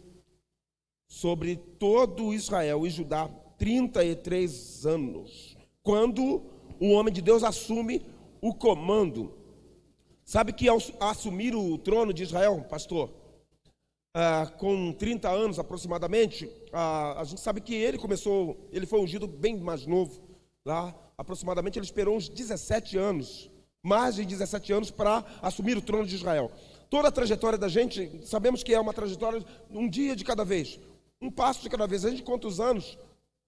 sobre todo Israel e Judá 33 anos. Quando um homem de Deus assume o comando, sabe que ao assumir o trono de Israel, pastor, com 30 anos aproximadamente, a gente sabe que ele foi ungido bem mais novo, lá aproximadamente ele esperou uns 17 anos, mais de 17 anos para assumir o trono de Israel. Toda a trajetória da gente, sabemos que é uma trajetória um dia de cada vez, um passo de cada vez. A gente conta os anos,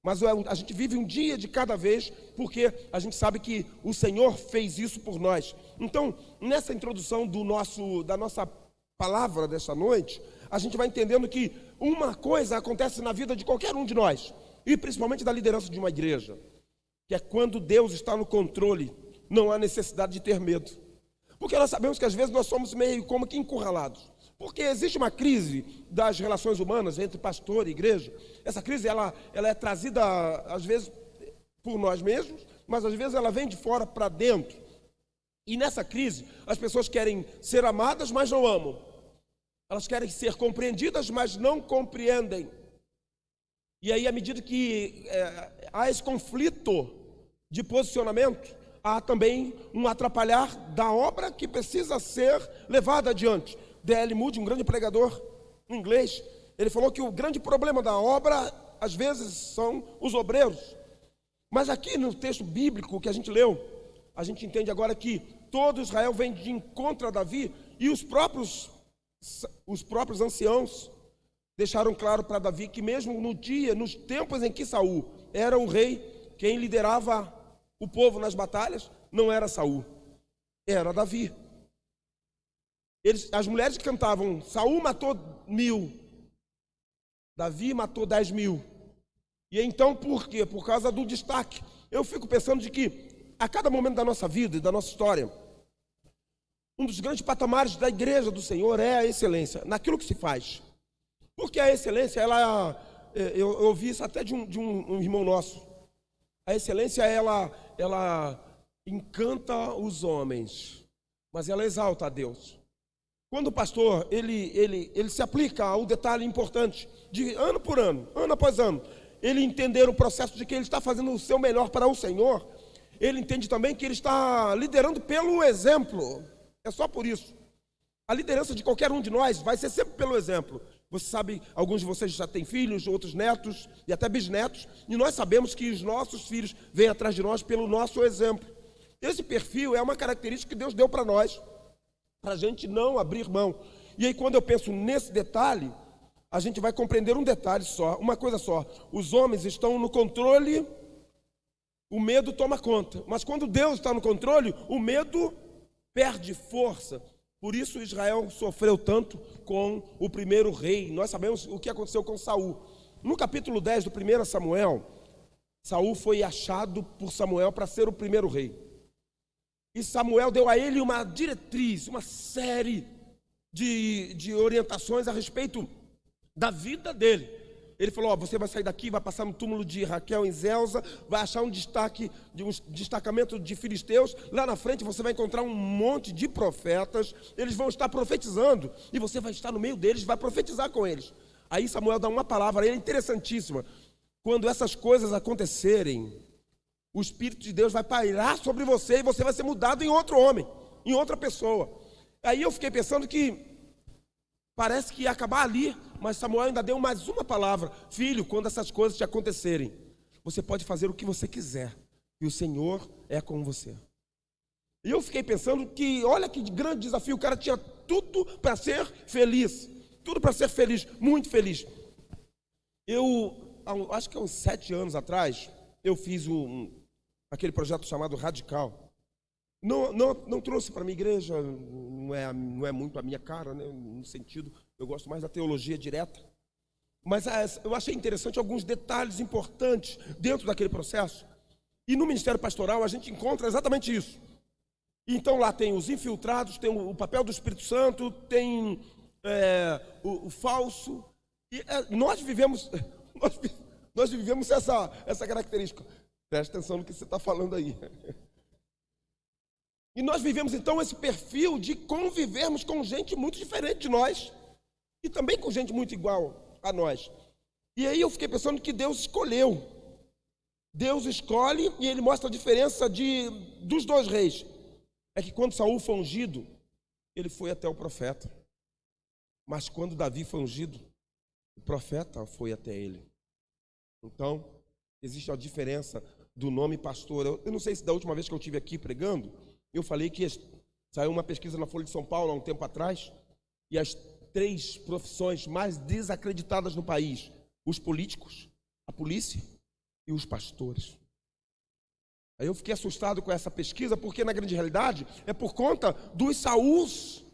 mas a gente vive um dia de cada vez, porque a gente sabe que o Senhor fez isso por nós. Então, nessa introdução da nossa palavra desta noite, a gente vai entendendo que uma coisa acontece na vida de qualquer um de nós, e principalmente da liderança de uma igreja, que é quando Deus está no controle, não há necessidade de ter medo. Porque nós sabemos que às vezes nós somos meio como que encurralados. Porque existe uma crise das relações humanas entre pastor e igreja. Essa crise ela é trazida às vezes por nós mesmos, mas às vezes ela vem de fora para dentro. E nessa crise as pessoas querem ser amadas, mas não amam. Elas querem ser compreendidas, mas não compreendem. E aí, à medida que há esse conflito de posicionamento, há também um atrapalhar da obra que precisa ser levada adiante. D.L. Moody, um grande pregador inglês, ele falou que o grande problema da obra, às vezes, são os obreiros. Mas aqui no texto bíblico que a gente leu, a gente entende agora que todo Israel vem de encontro a Davi, e os próprios anciãos deixaram claro para Davi que mesmo nos tempos em que Saul era o rei, quem liderava o povo nas batalhas não era Saul, era Davi. As mulheres cantavam: Saul matou 1000, Davi matou 10.000. E então por quê? Por causa do destaque. Eu fico pensando de que a cada momento da nossa vida e da nossa história, um dos grandes patamares da igreja do Senhor é a excelência naquilo que se faz. Porque a excelência, eu ouvi isso até de um irmão nosso. A excelência, ela encanta os homens, mas ela exalta a Deus. Quando o pastor, ele se aplica ao detalhe importante, de ano por ano, ano após ano, ele entender o processo de que ele está fazendo o seu melhor para o Senhor, ele entende também que ele está liderando pelo exemplo. É só por isso. A liderança de qualquer um de nós vai ser sempre pelo exemplo. Você sabe, alguns de vocês já têm filhos, outros netos e até bisnetos, e nós sabemos que os nossos filhos vêm atrás de nós pelo nosso exemplo. Esse perfil é uma característica que Deus deu para nós, para a gente não abrir mão. E aí, quando eu penso nesse detalhe, a gente vai compreender um detalhe só, uma coisa só: os homens estão no controle, o medo toma conta. Mas quando Deus está no controle, o medo perde força, Por isso Israel sofreu tanto com o primeiro rei. Nós sabemos o que aconteceu com Saul. No capítulo 10 do 1 Samuel, Saul foi achado por Samuel para ser o primeiro rei. E Samuel deu a ele uma diretriz, uma série de orientações a respeito da vida dele. Ele falou: você vai sair daqui, vai passar no túmulo de Raquel em Zelza, vai achar um destacamento de filisteus. Lá na frente você vai encontrar um monte de profetas. Eles vão estar profetizando e você vai estar no meio deles, vai profetizar com eles. Aí Samuel dá uma palavra, é interessantíssima. Quando essas coisas acontecerem, o Espírito de Deus vai pairar sobre você e você vai ser mudado em outro homem, em outra pessoa. Aí eu fiquei pensando que parece que ia acabar ali, mas Samuel ainda deu mais uma palavra: filho, quando essas coisas te acontecerem, você pode fazer o que você quiser, e o Senhor é com você. E eu fiquei pensando que, olha que grande desafio, o cara tinha tudo para ser feliz, muito feliz. Eu, acho que há uns 7 anos atrás, eu fiz aquele projeto chamado Radical. Não trouxe para a minha igreja, não é muito a minha cara, né, no sentido, eu gosto mais da teologia direta. Mas eu achei interessante alguns detalhes importantes dentro daquele processo. E no Ministério Pastoral a gente encontra exatamente isso. Então lá tem os infiltrados, tem o papel do Espírito Santo, tem o falso. E nós vivemos essa característica. Presta atenção no que você está falando aí. E nós vivemos então esse perfil de convivermos com gente muito diferente de nós e também com gente muito igual a nós. E aí eu fiquei pensando que Deus escolheu. Deus escolhe e Ele mostra a diferença dos 2 reis. É que quando Saul foi ungido, ele foi até o profeta. Mas quando Davi foi ungido, o profeta foi até ele. Então, existe a diferença do nome pastor. Eu não sei se da última vez que eu estive aqui pregando, eu falei que saiu uma pesquisa na Folha de São Paulo há um tempo atrás, e as 3 profissões mais desacreditadas no país: os políticos, a polícia e os pastores. Aí eu fiquei assustado com essa pesquisa, porque na grande realidade é por conta dos Sauls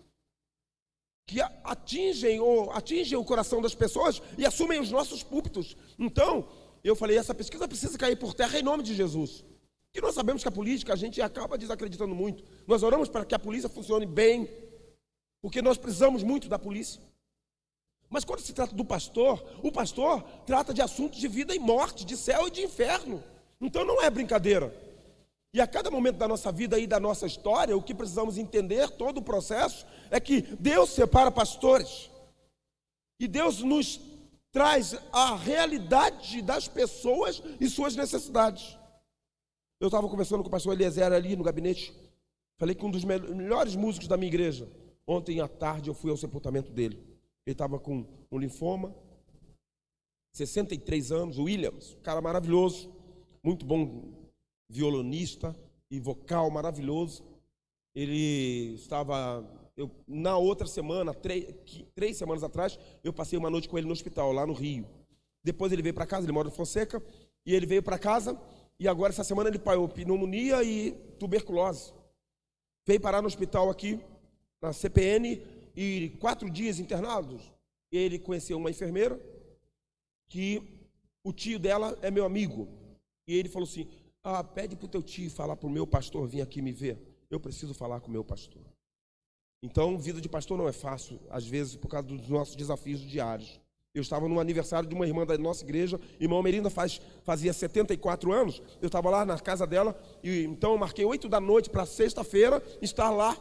que atingem o coração das pessoas e assumem os nossos púlpitos. Então, eu falei, essa pesquisa precisa cair por terra em nome de Jesus. Que nós sabemos que a política, a gente acaba desacreditando muito. Nós oramos para que a polícia funcione bem, porque nós precisamos muito da polícia. Mas quando se trata do pastor, o pastor trata de assuntos de vida e morte, de céu e de inferno. Então não é brincadeira. E a cada momento da nossa vida e da nossa história, o que precisamos entender, todo o processo, é que Deus separa pastores. E Deus nos traz a realidade das pessoas e suas necessidades. Eu estava conversando com o pastor Eliezer ali no gabinete. Falei que um dos melhores músicos da minha igreja. Ontem à tarde eu fui ao sepultamento dele. Ele estava com um linfoma, 63 anos, o Williams, um cara maravilhoso, muito bom violonista e vocal maravilhoso. Ele estava, na outra semana, 3 semanas atrás, eu passei uma noite com ele no hospital, lá no Rio. Depois ele veio para casa, ele mora em Fonseca, e ele veio para casa. E agora, essa semana, ele pariu pneumonia e tuberculose. Veio parar no hospital aqui, na CPN, e 4 dias internados. Ele conheceu uma enfermeira, que o tio dela é meu amigo. E ele falou assim, pede para o teu tio falar para o meu pastor vir aqui me ver. Eu preciso falar com o meu pastor. Então, vida de pastor não é fácil, às vezes, por causa dos nossos desafios diários. Eu estava no aniversário de uma irmã da nossa igreja, irmã Almerinda fazia 74 anos, eu estava lá na casa dela, e então eu marquei 8 da noite para sexta-feira estar lá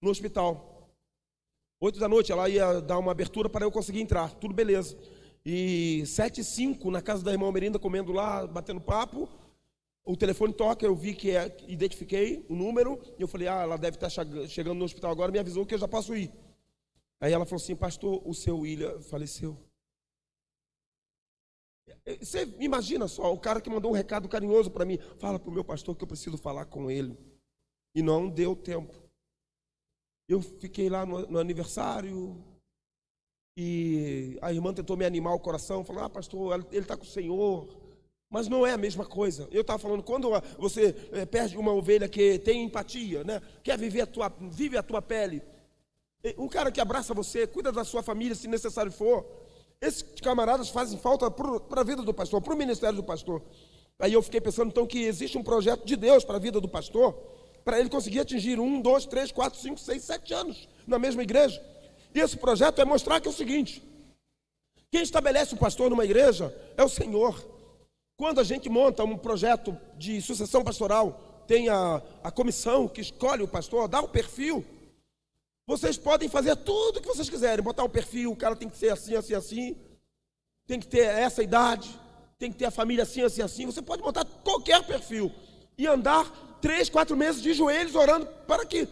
no hospital. 8 da noite, ela ia dar uma abertura para eu conseguir entrar, tudo beleza. E 7h05, na casa da irmã Almerinda, comendo lá, batendo papo, o telefone toca, eu vi que identifiquei o número, e eu falei, ela deve estar chegando no hospital agora, me avisou que eu já posso ir. Aí ela falou assim, pastor, o seu William faleceu. Você imagina só, o cara que mandou um recado carinhoso para mim, fala para o meu pastor que eu preciso falar com ele. E não deu tempo. Eu fiquei lá no aniversário, e a irmã tentou me animar o coração, falou, pastor, ele está com o Senhor. Mas não é a mesma coisa. Eu estava falando, quando você perde uma ovelha que tem empatia, né? Quer vive a tua pele, Um cara que abraça você, cuida da sua família, se necessário for. Esses camaradas fazem falta para a vida do pastor, para o ministério do pastor. Aí eu fiquei pensando, então, que existe um projeto de Deus para a vida do pastor, para ele conseguir atingir 1, 2, 3, 4, 5, 6, 7 anos na mesma igreja. E esse projeto é mostrar que é o seguinte: quem estabelece o pastor numa igreja é o Senhor. Quando a gente monta um projeto de sucessão pastoral, tem a comissão que escolhe o pastor, dá o perfil. Vocês podem fazer tudo o que vocês quiserem, botar um perfil, o cara tem que ser assim, assim, assim, tem que ter essa idade, tem que ter a família assim, assim, assim. Você pode botar qualquer perfil e andar 3, 4 meses de joelhos orando para que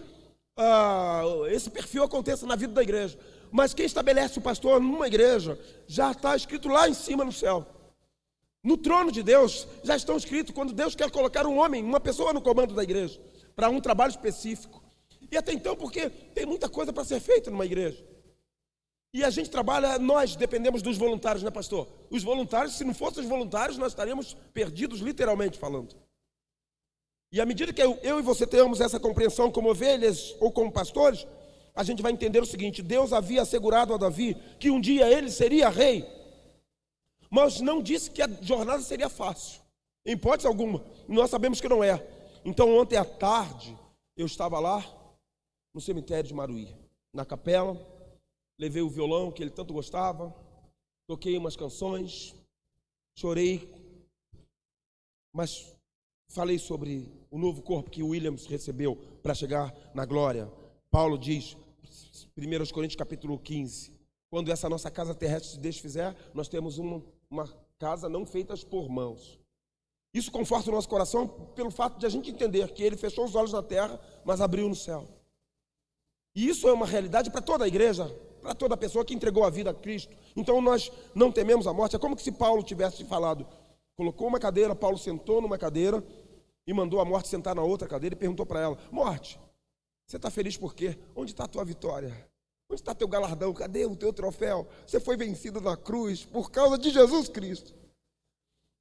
esse perfil aconteça na vida da igreja. Mas quem estabelece o pastor numa igreja já está escrito lá em cima no céu. No trono de Deus já estão escritos quando Deus quer colocar um homem, uma pessoa no comando da igreja, para um trabalho específico. E até então, porque tem muita coisa para ser feita numa igreja. E a gente trabalha, nós dependemos dos voluntários, né, pastor? Os voluntários, se não fossem os voluntários, nós estaríamos perdidos, literalmente falando. E à medida que eu e você tenhamos essa compreensão como ovelhas ou como pastores, a gente vai entender o seguinte: Deus havia assegurado a Davi que um dia ele seria rei, mas não disse que a jornada seria fácil, em hipótese alguma. Nós sabemos que não é. Então ontem à tarde eu estava lá no cemitério de Maruí, na capela, levei o violão que ele tanto gostava, toquei umas canções, chorei, mas falei sobre o novo corpo que o Williams recebeu para chegar na glória. Paulo diz, 1 Coríntios capítulo 15, quando essa nossa casa terrestre se desfizer, nós temos uma casa não feita por mãos. Isso conforta o nosso coração pelo fato de a gente entender que ele fechou os olhos na terra, mas abriu no céu. E isso é uma realidade para toda a igreja, para toda pessoa que entregou a vida a Cristo. Então nós não tememos a morte. É como se Paulo tivesse falado. Colocou uma cadeira, Paulo sentou numa cadeira e mandou a morte sentar na outra cadeira e perguntou para ela: morte, você está feliz por quê? Onde está a tua vitória? Onde está teu galardão? Cadê o teu troféu? Você foi vencido na cruz por causa de Jesus Cristo.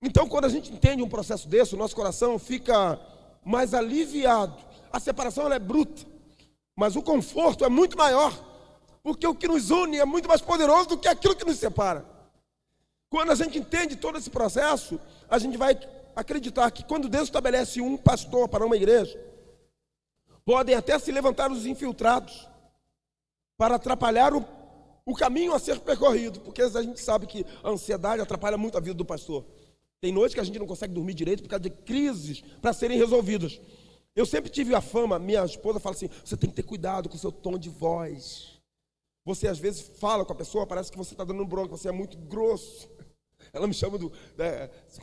Então, quando a gente entende um processo desse, o nosso coração fica mais aliviado. A separação ela é bruta, mas o conforto é muito maior, porque o que nos une é muito mais poderoso do que aquilo que nos separa. Quando a gente entende todo esse processo, a gente vai acreditar que quando Deus estabelece um pastor para uma igreja, podem até se levantar os infiltrados para atrapalhar o caminho a ser percorrido, porque a gente sabe que a ansiedade atrapalha muito a vida do pastor. Tem noites que a gente não consegue dormir direito por causa de crises para serem resolvidas. Eu sempre tive a fama, minha esposa fala assim: você tem que ter cuidado com o seu tom de voz. Você às vezes fala com a pessoa, parece que você está dando bronca, você é muito grosso. Ela me chama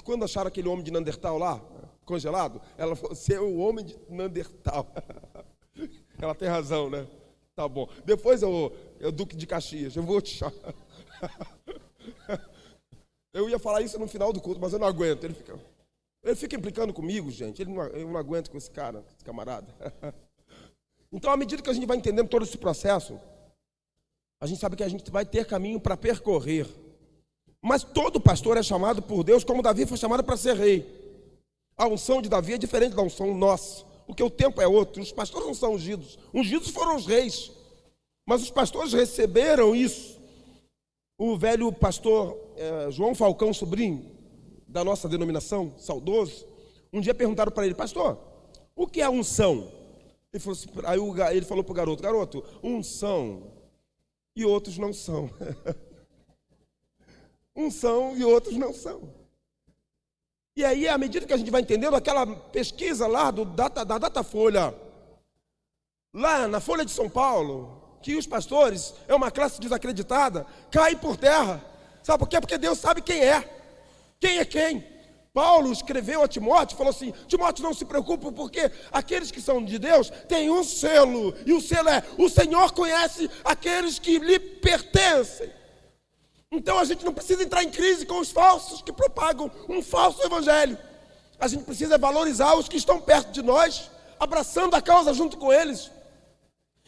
quando acharam aquele homem de Neandertal lá, congelado, ela falou: você é o homem de Neandertal. Ela tem razão, né? Tá bom. Depois eu Duque de Caxias, eu vou te chamar. Eu ia falar isso no final do culto, mas eu não aguento. Ele fica implicando comigo, gente. Eu não aguento com esse cara, esse camarada. Então, à medida que a gente vai entendendo todo esse processo, a gente sabe que a gente vai ter caminho para percorrer. Mas todo pastor é chamado por Deus, como Davi foi chamado para ser rei. A unção de Davi é diferente da unção nossa, porque o tempo é outro. Os pastores não são ungidos. Ungidos foram os reis. Mas os pastores receberam isso. O velho pastor João Falcão, sobrinho da nossa denominação, saudoso, um dia perguntaram para ele: pastor, o que é unção? Ele falou assim, aí ele falou para o garoto: garoto, uns são e outros não são. Uns são e outros não são. E aí, à medida que a gente vai entendendo, aquela pesquisa lá da Datafolha, lá na Folha de São Paulo, que os pastores é uma classe desacreditada, cai por terra. Sabe por quê? Porque Deus sabe quem é. Quem é quem? Paulo escreveu a Timóteo, falou assim: Timóteo, não se preocupe, porque aqueles que são de Deus têm um selo, e o selo é: o Senhor conhece aqueles que lhe pertencem. Então a gente não precisa entrar em crise com os falsos que propagam um falso evangelho. A gente precisa valorizar os que estão perto de nós, abraçando a causa junto com eles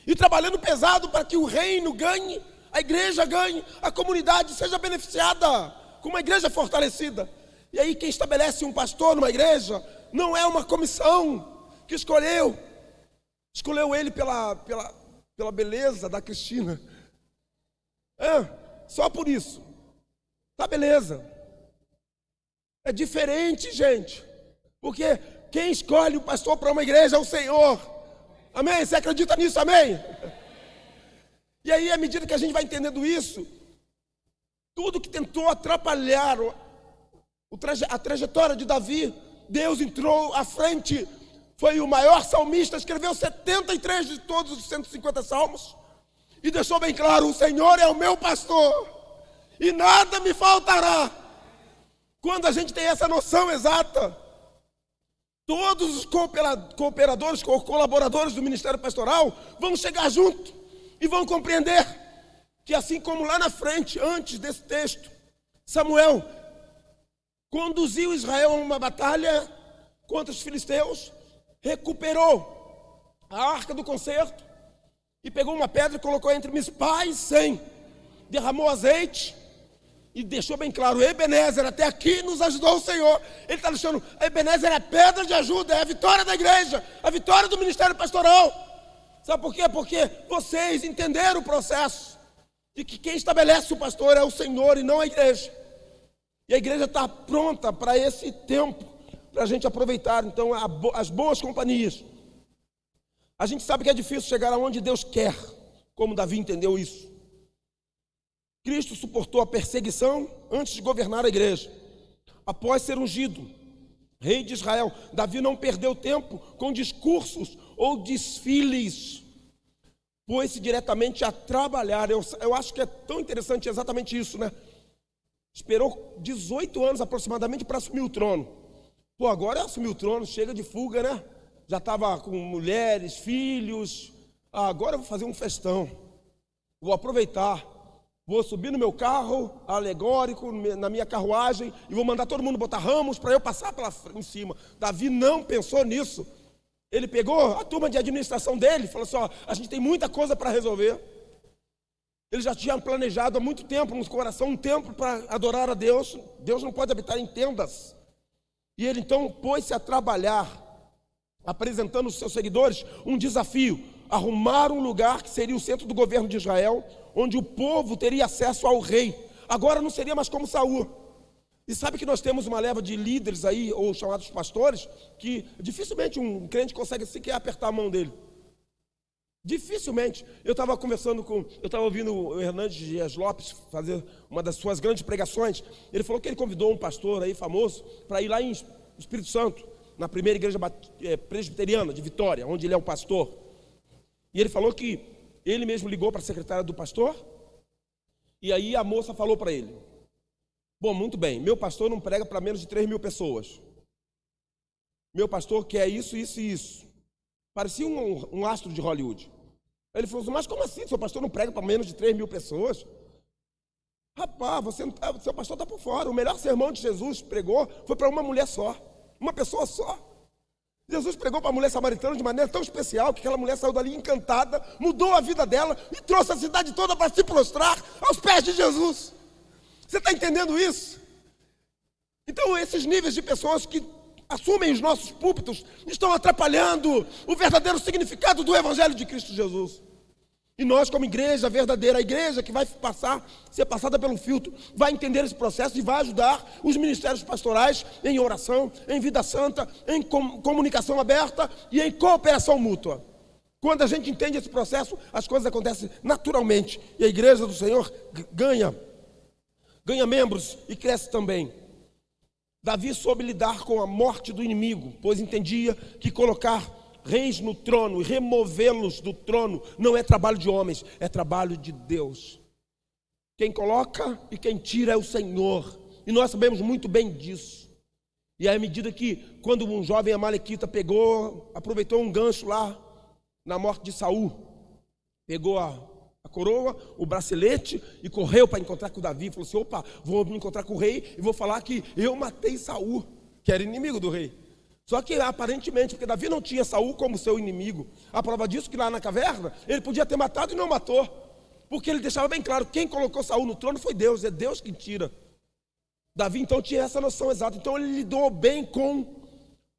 e trabalhando pesado para que o reino ganhe, a igreja ganhe, a comunidade seja beneficiada com uma igreja fortalecida. E aí quem estabelece um pastor numa igreja não é uma comissão que escolheu ele pela beleza da Cristina. Só por isso. Tá beleza. É diferente, gente. Porque quem escolhe o pastor para uma igreja é o Senhor. Amém? Você acredita nisso? Amém? E aí, à medida que a gente vai entendendo isso, tudo que tentou atrapalhar a trajetória de Davi, Deus entrou à frente. Foi o maior salmista, escreveu 73 de todos os 150 salmos. E deixou bem claro: o Senhor é o meu pastor e nada me faltará. Quando a gente tem essa noção exata, todos os cooperadores, colaboradores do ministério pastoral vão chegar junto e vão compreender que, assim como lá na frente, antes desse texto, Samuel conduziu Israel a uma batalha contra os filisteus, recuperou a arca do concerto e pegou uma pedra e colocou entre Mispa e Sem, derramou azeite e deixou bem claro: Ebenezer, até aqui nos ajudou o Senhor. Ele está deixando: Ebenezer é a pedra de ajuda, é a vitória da igreja, a vitória do ministério pastoral. Sabe por quê? Porque vocês entenderam o processo de que quem estabelece o pastor é o Senhor e não a igreja. E a igreja está pronta para esse tempo, para a gente aproveitar então as boas companhias. A gente sabe que é difícil chegar aonde Deus quer, como Davi entendeu isso. Cristo suportou a perseguição antes de governar a igreja. Após ser ungido rei de Israel, Davi não perdeu tempo com discursos ou desfiles. Pôs-se diretamente a trabalhar. Eu acho que é tão interessante exatamente isso, né? Esperou 18 anos aproximadamente para assumir o trono. Pô, agora assumiu o trono, chega de fuga, né? Já estava com mulheres, filhos. Agora eu vou fazer um festão. Vou aproveitar. Vou subir no meu carro alegórico, na minha carruagem, e vou mandar todo mundo botar ramos para eu passar em cima. Davi não pensou nisso. Ele pegou a turma de administração dele e falou assim: ó, a gente tem muita coisa para resolver. Ele já tinha planejado há muito tempo no coração um templo para adorar a Deus. Deus não pode habitar em tendas. E ele então pôs-se a trabalhar, apresentando aos seus seguidores um desafio: arrumar um lugar que seria o centro do governo de Israel, onde o povo teria acesso ao rei. Agora não seria mais como Saul. E sabe que nós temos uma leva de líderes aí, ou chamados pastores, que dificilmente um crente consegue sequer apertar a mão dele. Dificilmente. Eu estava ouvindo o Hernandes Dias Lopes fazer uma das suas grandes pregações. Ele falou que ele convidou um pastor aí famoso para ir lá em Espírito Santo, na primeira igreja presbiteriana de Vitória, onde ele é o pastor. E ele falou que ele mesmo ligou para a secretária do pastor, e aí a moça falou para ele: bom, muito bem, meu pastor não prega para menos de 3.000 pessoas. Meu pastor quer isso, isso e isso. Parecia um astro de Hollywood. Aí ele falou assim: mas como assim? Seu pastor não prega para menos de 3.000 pessoas? Rapaz, seu pastor está por fora. O melhor sermão de Jesus pregou foi para uma mulher só, uma pessoa só. Jesus pregou para a mulher samaritana de maneira tão especial que aquela mulher saiu dali encantada, mudou a vida dela e trouxe a cidade toda para se prostrar aos pés de Jesus. Você está entendendo isso? Então esses níveis de pessoas que assumem os nossos púlpitos estão atrapalhando o verdadeiro significado do Evangelho de Cristo Jesus. E nós, como igreja verdadeira, a igreja que vai ser passada pelo filtro, vai entender esse processo e vai ajudar os ministérios pastorais em oração, em vida santa, em comunicação aberta e em cooperação mútua. Quando a gente entende esse processo, as coisas acontecem naturalmente e a igreja do Senhor ganha membros e cresce também. Davi soube lidar com a morte do inimigo, pois entendia que colocar reis no trono e removê-los do trono não é trabalho de homens, é trabalho de Deus. Quem coloca e quem tira é o Senhor, e nós sabemos muito bem disso. E à medida que, quando um jovem amalequita aproveitou um gancho lá na morte de Saul, pegou a coroa, o bracelete e correu para encontrar com Davi, falou assim: opa, vou me encontrar com o rei e vou falar que eu matei Saul, que era inimigo do rei. Só que aparentemente, porque Davi não tinha Saul como seu inimigo, a prova disso que lá na caverna, ele podia ter matado e não matou, porque ele deixava bem claro, quem colocou Saul no trono foi Deus, é Deus que tira. Davi então tinha essa noção exata, então ele lidou bem com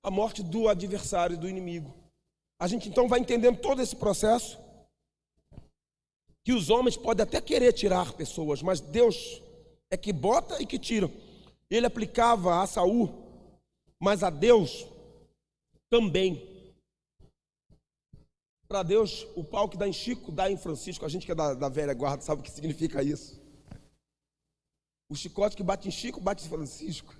a morte do adversário, do inimigo. A gente então vai entendendo todo esse processo, que os homens podem até querer tirar pessoas, mas Deus é que bota e que tira. Ele aplicava a Saul, mas a Deus também. Para Deus, o pau que dá em Chico, dá em Francisco. A gente que é da velha guarda sabe o que significa isso. O chicote que bate em Chico, bate em Francisco.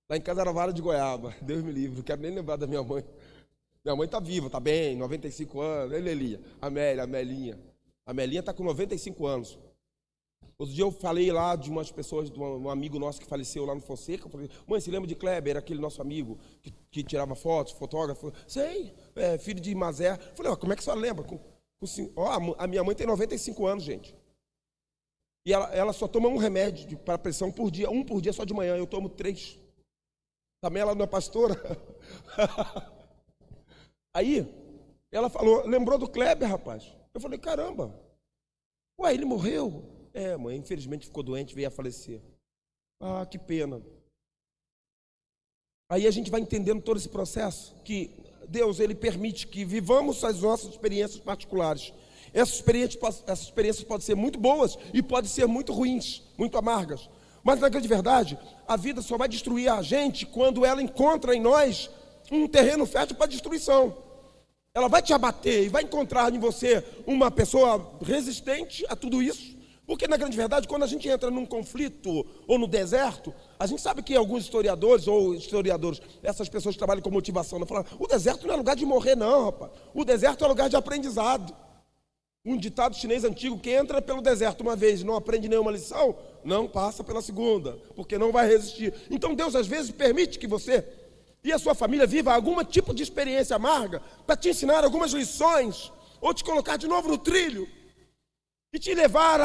Lá em casa era vara de goiaba. Deus me livre, não quero nem lembrar da minha mãe. Minha mãe está viva, está bem, 95 anos. Elia, Amelinha. A Amelinha está com 95 anos. Outro dia eu falei lá de umas pessoas, de um amigo nosso que faleceu lá no Fonseca. Eu falei, mãe, você lembra de Kleber, aquele nosso amigo que tirava fotos, fotógrafo? Sei, filho de Mazé. Eu falei, como é que a senhora lembra? A minha mãe tem 95 anos, gente. E ela só toma um remédio para pressão por dia, um por dia só de manhã. Eu tomo 3. Também ela não é pastora. Aí, ela falou, lembrou do Kleber, rapaz. Eu falei, caramba. Ué, ele morreu? Mãe, infelizmente ficou doente, veio a falecer. Ah, que pena. Aí a gente vai entendendo todo esse processo, que Deus, Ele permite que vivamos as nossas experiências particulares. Essas experiências podem ser muito boas e podem ser muito ruins, muito amargas. Mas na grande verdade, a vida só vai destruir a gente quando ela encontra em nós um terreno fértil para destruição. Ela vai te abater e vai encontrar em você uma pessoa resistente a tudo isso. Porque, na grande verdade, quando a gente entra num conflito ou no deserto, a gente sabe que alguns historiadores, essas pessoas que trabalham com motivação, não falam, o deserto não é lugar de morrer, não, rapaz. O deserto é lugar de aprendizado. Um ditado chinês antigo, quem entra pelo deserto uma vez e não aprende nenhuma lição, não passa pela segunda, porque não vai resistir. Então, Deus, às vezes, permite que você e a sua família viva algum tipo de experiência amarga para te ensinar algumas lições ou te colocar de novo no trilho. E te levar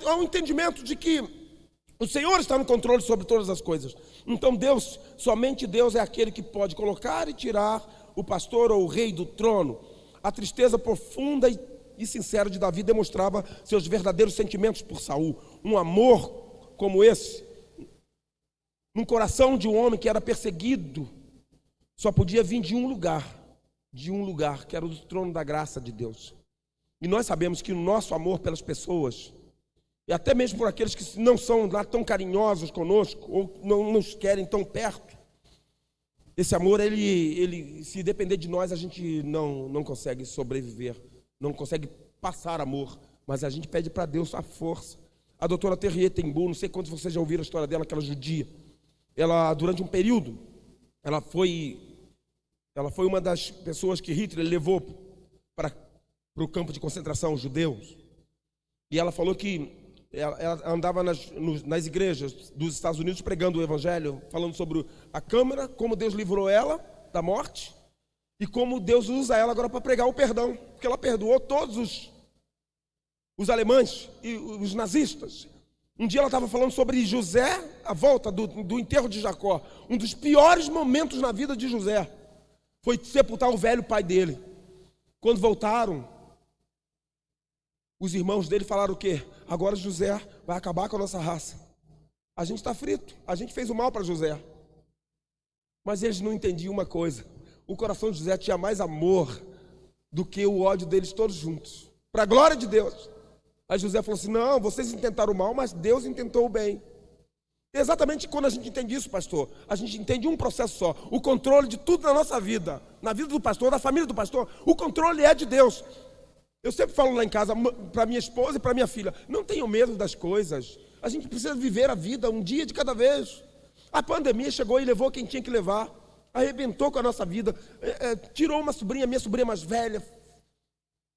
ao entendimento de que o Senhor está no controle sobre todas as coisas. Então Deus, somente Deus é aquele que pode colocar e tirar o pastor ou o rei do trono. A tristeza profunda e sincera de Davi demonstrava seus verdadeiros sentimentos por Saul. Um amor como esse, num coração de um homem que era perseguido, só podia vir de um lugar, que era o trono da graça de Deus. E nós sabemos que o nosso amor pelas pessoas, e até mesmo por aqueles que não são lá tão carinhosos conosco, ou não nos querem tão perto, esse amor, ele se depender de nós, a gente não consegue sobreviver, não consegue passar amor, mas a gente pede para Deus a força. A doutora Terrier Tembu, não sei quantos de vocês já ouviram a história dela, aquela judia. Ela, durante um período, ela foi uma das pessoas que Hitler levou para o campo de concentração, os judeus. E ela falou que ela andava nas igrejas dos Estados Unidos pregando o evangelho, falando sobre a câmara, como Deus livrou ela da morte e como Deus usa ela agora para pregar o perdão, porque ela perdoou todos os alemães e os nazistas. Um dia ela estava falando sobre José, a volta do enterro de Jacó. Um dos piores momentos na vida de José foi sepultar o velho pai dele. Quando voltaram, os irmãos dele falaram o quê? Agora José vai acabar com a nossa raça. A gente está frito, a gente fez o mal para José. Mas eles não entendiam uma coisa. O coração de José tinha mais amor do que o ódio deles todos juntos. Para a glória de Deus. Aí José falou assim, não, vocês intentaram o mal, mas Deus intentou o bem. Exatamente quando a gente entende isso, pastor, a gente entende um processo só. O controle de tudo na nossa vida, na vida do pastor, da família do pastor, o controle é de Deus. Eu sempre falo lá em casa, para minha esposa e para minha filha, não tenham medo das coisas. A gente precisa viver a vida um dia de cada vez. A pandemia chegou e levou quem tinha que levar. Arrebentou com a nossa vida. Tirou uma sobrinha, minha sobrinha mais velha.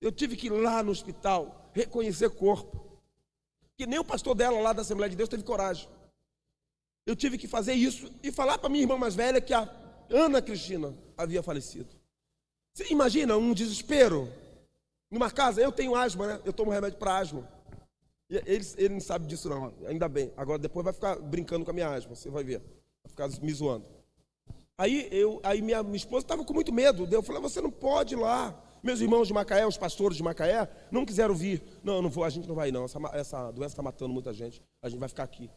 Eu tive que ir lá no hospital, reconhecer corpo. Que nem o pastor dela lá da Assembleia de Deus teve coragem. Eu tive que fazer isso e falar para minha irmã mais velha que a Ana Cristina havia falecido. Você imagina um desespero? Numa casa, eu tenho asma, né? Eu tomo remédio para asma. E ele não sabe disso não, ainda bem. Agora depois vai ficar brincando com a minha asma, você vai ver. Vai ficar me zoando. Aí minha esposa estava com muito medo. Eu falei, você não pode ir lá. Meus irmãos de Macaé, os pastores de Macaé, não quiseram vir. Não vou, a gente não vai não. Essa doença está matando muita gente. A gente vai ficar aqui.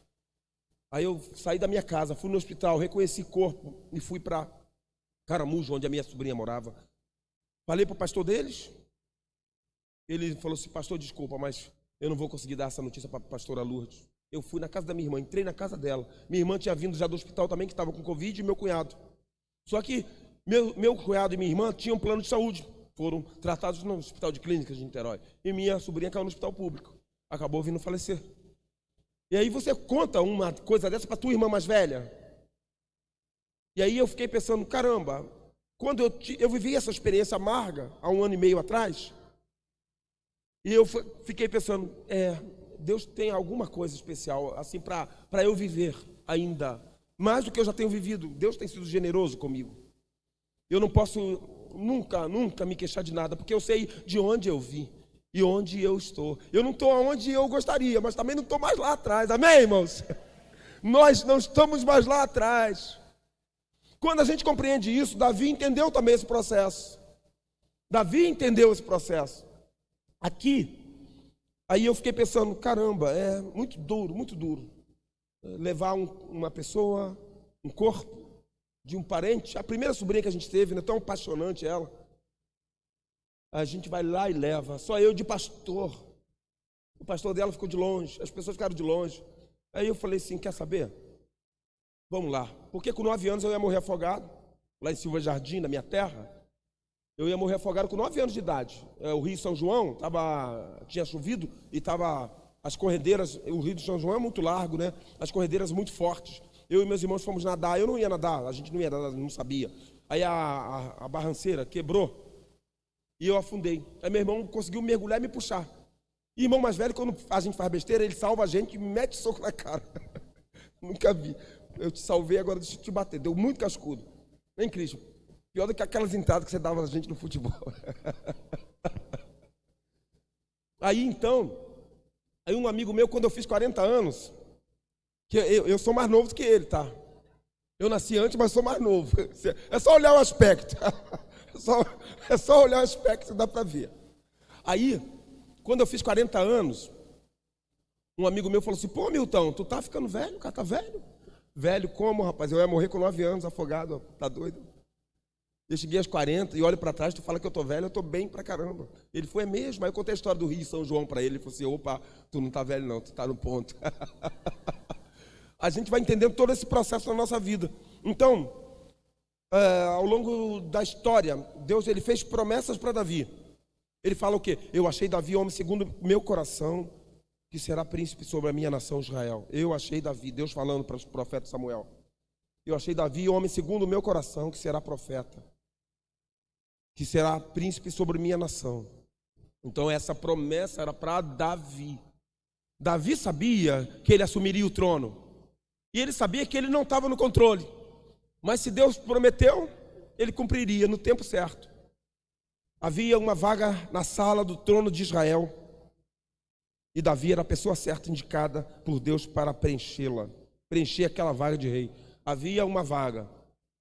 Aí eu saí da minha casa, fui no hospital, reconheci corpo e fui para Caramujo, onde a minha sobrinha morava. Falei para o pastor deles. Ele falou assim: pastor, desculpa, mas eu não vou conseguir dar essa notícia para a pastora Lourdes. Eu fui na casa da minha irmã, entrei na casa dela. Minha irmã tinha vindo já do hospital também, que estava com Covid, e meu cunhado. Só que meu cunhado e minha irmã tinham um plano de saúde. Foram tratados no Hospital de Clínicas de Niterói. E minha sobrinha caiu no hospital público. Acabou vindo falecer. E aí você conta uma coisa dessa para tua irmã mais velha. E aí eu fiquei pensando, caramba, quando eu vivi essa experiência amarga, há 1 ano e meio atrás, e eu fiquei pensando, Deus tem alguma coisa especial, assim, para eu viver ainda, mais do que eu já tenho vivido. Deus tem sido generoso comigo. Eu não posso nunca me queixar de nada, porque eu sei de onde eu vim e onde eu estou. Eu não estou onde eu gostaria, mas também não estou mais lá atrás, amém, irmãos? Nós não estamos mais lá atrás. Quando a gente compreende isso, Davi entendeu também esse processo. Davi entendeu esse processo. Aí eu fiquei pensando, caramba, é muito duro levar uma pessoa, um corpo de um parente, a primeira sobrinha que a gente teve, né, tão apaixonante ela, a gente vai lá e leva, só eu de pastor, o pastor dela ficou de longe, as pessoas ficaram de longe. Aí eu falei assim, quer saber? Vamos lá, porque com 9 anos eu ia morrer afogado, lá em Silva Jardim, na minha terra. Eu ia morrer afogado com 9 anos de idade. O Rio São João tinha chovido e estava as corredeiras. O Rio de São João é muito largo, né? As corredeiras muito fortes. Eu e meus irmãos fomos nadar. Eu não ia nadar, a gente não ia nadar, não sabia. Aí a barranceira quebrou e eu afundei. Aí meu irmão conseguiu mergulhar e me puxar. E irmão mais velho, quando a gente faz besteira, ele salva a gente e me mete soco na cara. Nunca vi. Eu te salvei, agora deixa eu te bater. Deu muito cascudo. Vem, Cristo. Pior do que aquelas entradas que você dava na gente no futebol. Aí um amigo meu, quando eu fiz 40 anos, que eu sou mais novo do que ele, tá? Eu nasci antes, mas sou mais novo. É só olhar o aspecto. É só olhar o aspecto, dá para ver. Aí, quando eu fiz 40 anos, um amigo meu falou assim, pô, Milton, tu tá ficando velho, cara, tá velho. Velho como, rapaz? Eu ia morrer com 9 anos, afogado, tá doido? Eu cheguei aos 40 e olho para trás, tu fala que eu tô velho, eu tô bem pra caramba. Ele foi mesmo, aí eu contei a história do Rio São João para ele, ele falou assim, opa, tu não tá velho não, tu tá no ponto. A gente vai entendendo todo esse processo na nossa vida. Então, ao longo da história, Deus ele fez promessas para Davi. Ele fala o quê? Eu achei Davi homem segundo meu coração, que será príncipe sobre a minha nação Israel. Eu achei Davi, Deus falando para o profeta Samuel. Eu achei Davi homem segundo o meu coração, que será profeta, que será príncipe sobre minha nação. Então essa promessa era para Davi. Davi sabia que ele assumiria o trono. E ele sabia que ele não estava no controle. Mas se Deus prometeu, ele cumpriria no tempo certo. Havia uma vaga na sala do trono de Israel. E Davi era a pessoa certa indicada por Deus para preenchê-la. Preencher aquela vaga de rei. Havia uma vaga.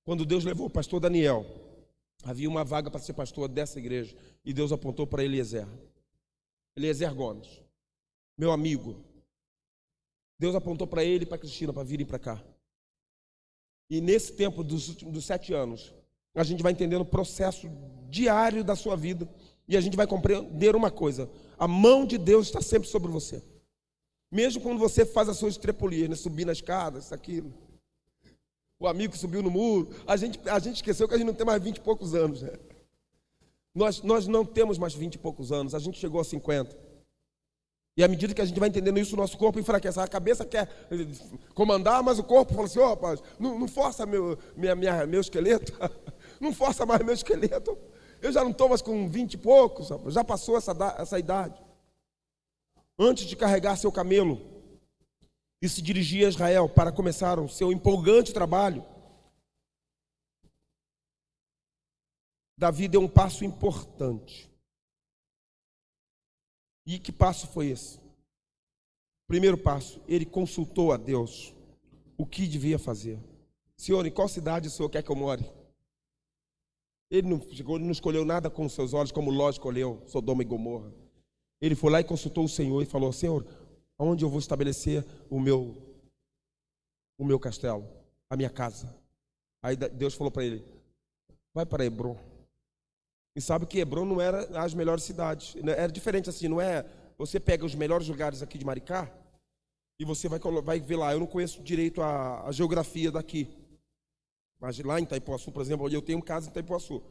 Quando Deus levou o pastor Daniel, havia uma vaga para ser pastor dessa igreja. E Deus apontou para Eliezer Gomes, meu amigo. Deus apontou para ele e para Cristina para virem para cá. E nesse tempo dos 7 anos, a gente vai entendendo o processo diário da sua vida. E a gente vai compreender uma coisa: a mão de Deus está sempre sobre você. Mesmo quando você faz as suas estrepolias, né? Subir na escada, isso, aquilo. O amigo que subiu no muro. A gente esqueceu que a gente não tem mais 20 e poucos anos. Né? Nós não temos mais 20 e poucos anos. A gente chegou a 50. E à medida que a gente vai entendendo isso, o nosso corpo enfraquece. A cabeça quer comandar, mas o corpo fala assim, rapaz, não força meu esqueleto. Não força mais meu esqueleto. Eu já não estou mais com 20 e poucos, rapaz. Já passou essa idade. Antes de carregar seu camelo e se dirigir a Israel para começar o seu empolgante trabalho, Davi deu um passo importante. E que passo foi esse? Primeiro passo, ele consultou a Deus o que devia fazer. Senhor, em qual cidade o Senhor quer que eu more? Ele não escolheu nada com os seus olhos, como Ló escolheu Sodoma e Gomorra. Ele foi lá e consultou o Senhor e falou, Senhor, onde eu vou estabelecer o meu castelo, a minha casa? Aí Deus falou para ele, vai para Hebrom. E sabe que Hebron não era as melhores cidades. Era diferente assim, não é? Você pega os melhores lugares aqui de Maricá e você vai ver lá. Eu não conheço direito a geografia daqui. Mas lá em Itaipuaçu, por exemplo, onde eu tenho casa em Itaipuaçu.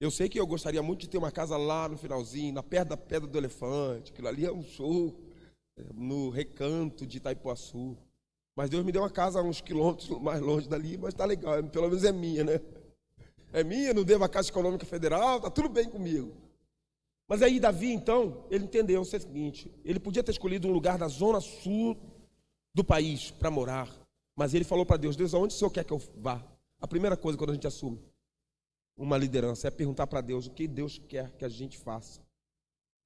Eu sei que eu gostaria muito de ter uma casa lá no finalzinho, perto da Pedra do Elefante. Aquilo ali é um show, no recanto de Itaipuaçu. Mas Deus me deu uma casa uns quilômetros mais longe dali, mas tá legal, pelo menos é minha, né? É minha, não devo a Caixa Econômica Federal, tá tudo bem comigo. Mas aí Davi, então, ele entendeu o seguinte: ele podia ter escolhido um lugar da zona sul do país para morar, mas ele falou para Deus: Deus, aonde o Senhor quer que eu vá? A primeira coisa quando a gente assume uma liderança é perguntar para Deus o que Deus quer que a gente faça,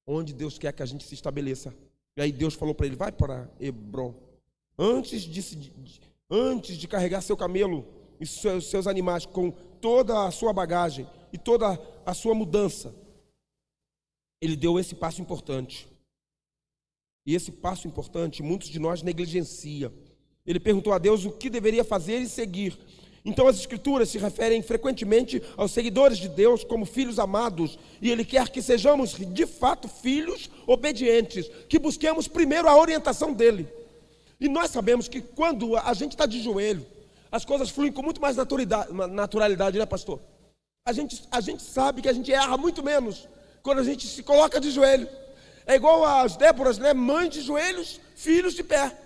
onde Deus quer que a gente se estabeleça. E aí Deus falou para ele: vai para Hebron. Antes de carregar seu camelo e seus animais com toda a sua bagagem e toda a sua mudança, ele deu esse passo importante. E esse passo importante, muitos de nós negligencia. Ele perguntou a Deus o que deveria fazer e seguir. Então as Escrituras se referem frequentemente aos seguidores de Deus como filhos amados, e Ele quer que sejamos de fato filhos obedientes, que busquemos primeiro a orientação dEle. E nós sabemos que quando a gente está de joelho, as coisas fluem com muito mais naturalidade, né, pastor? A gente sabe que a gente erra muito menos quando a gente se coloca de joelho. É igual às Déboras, né? Mães de joelhos, filhos de pé.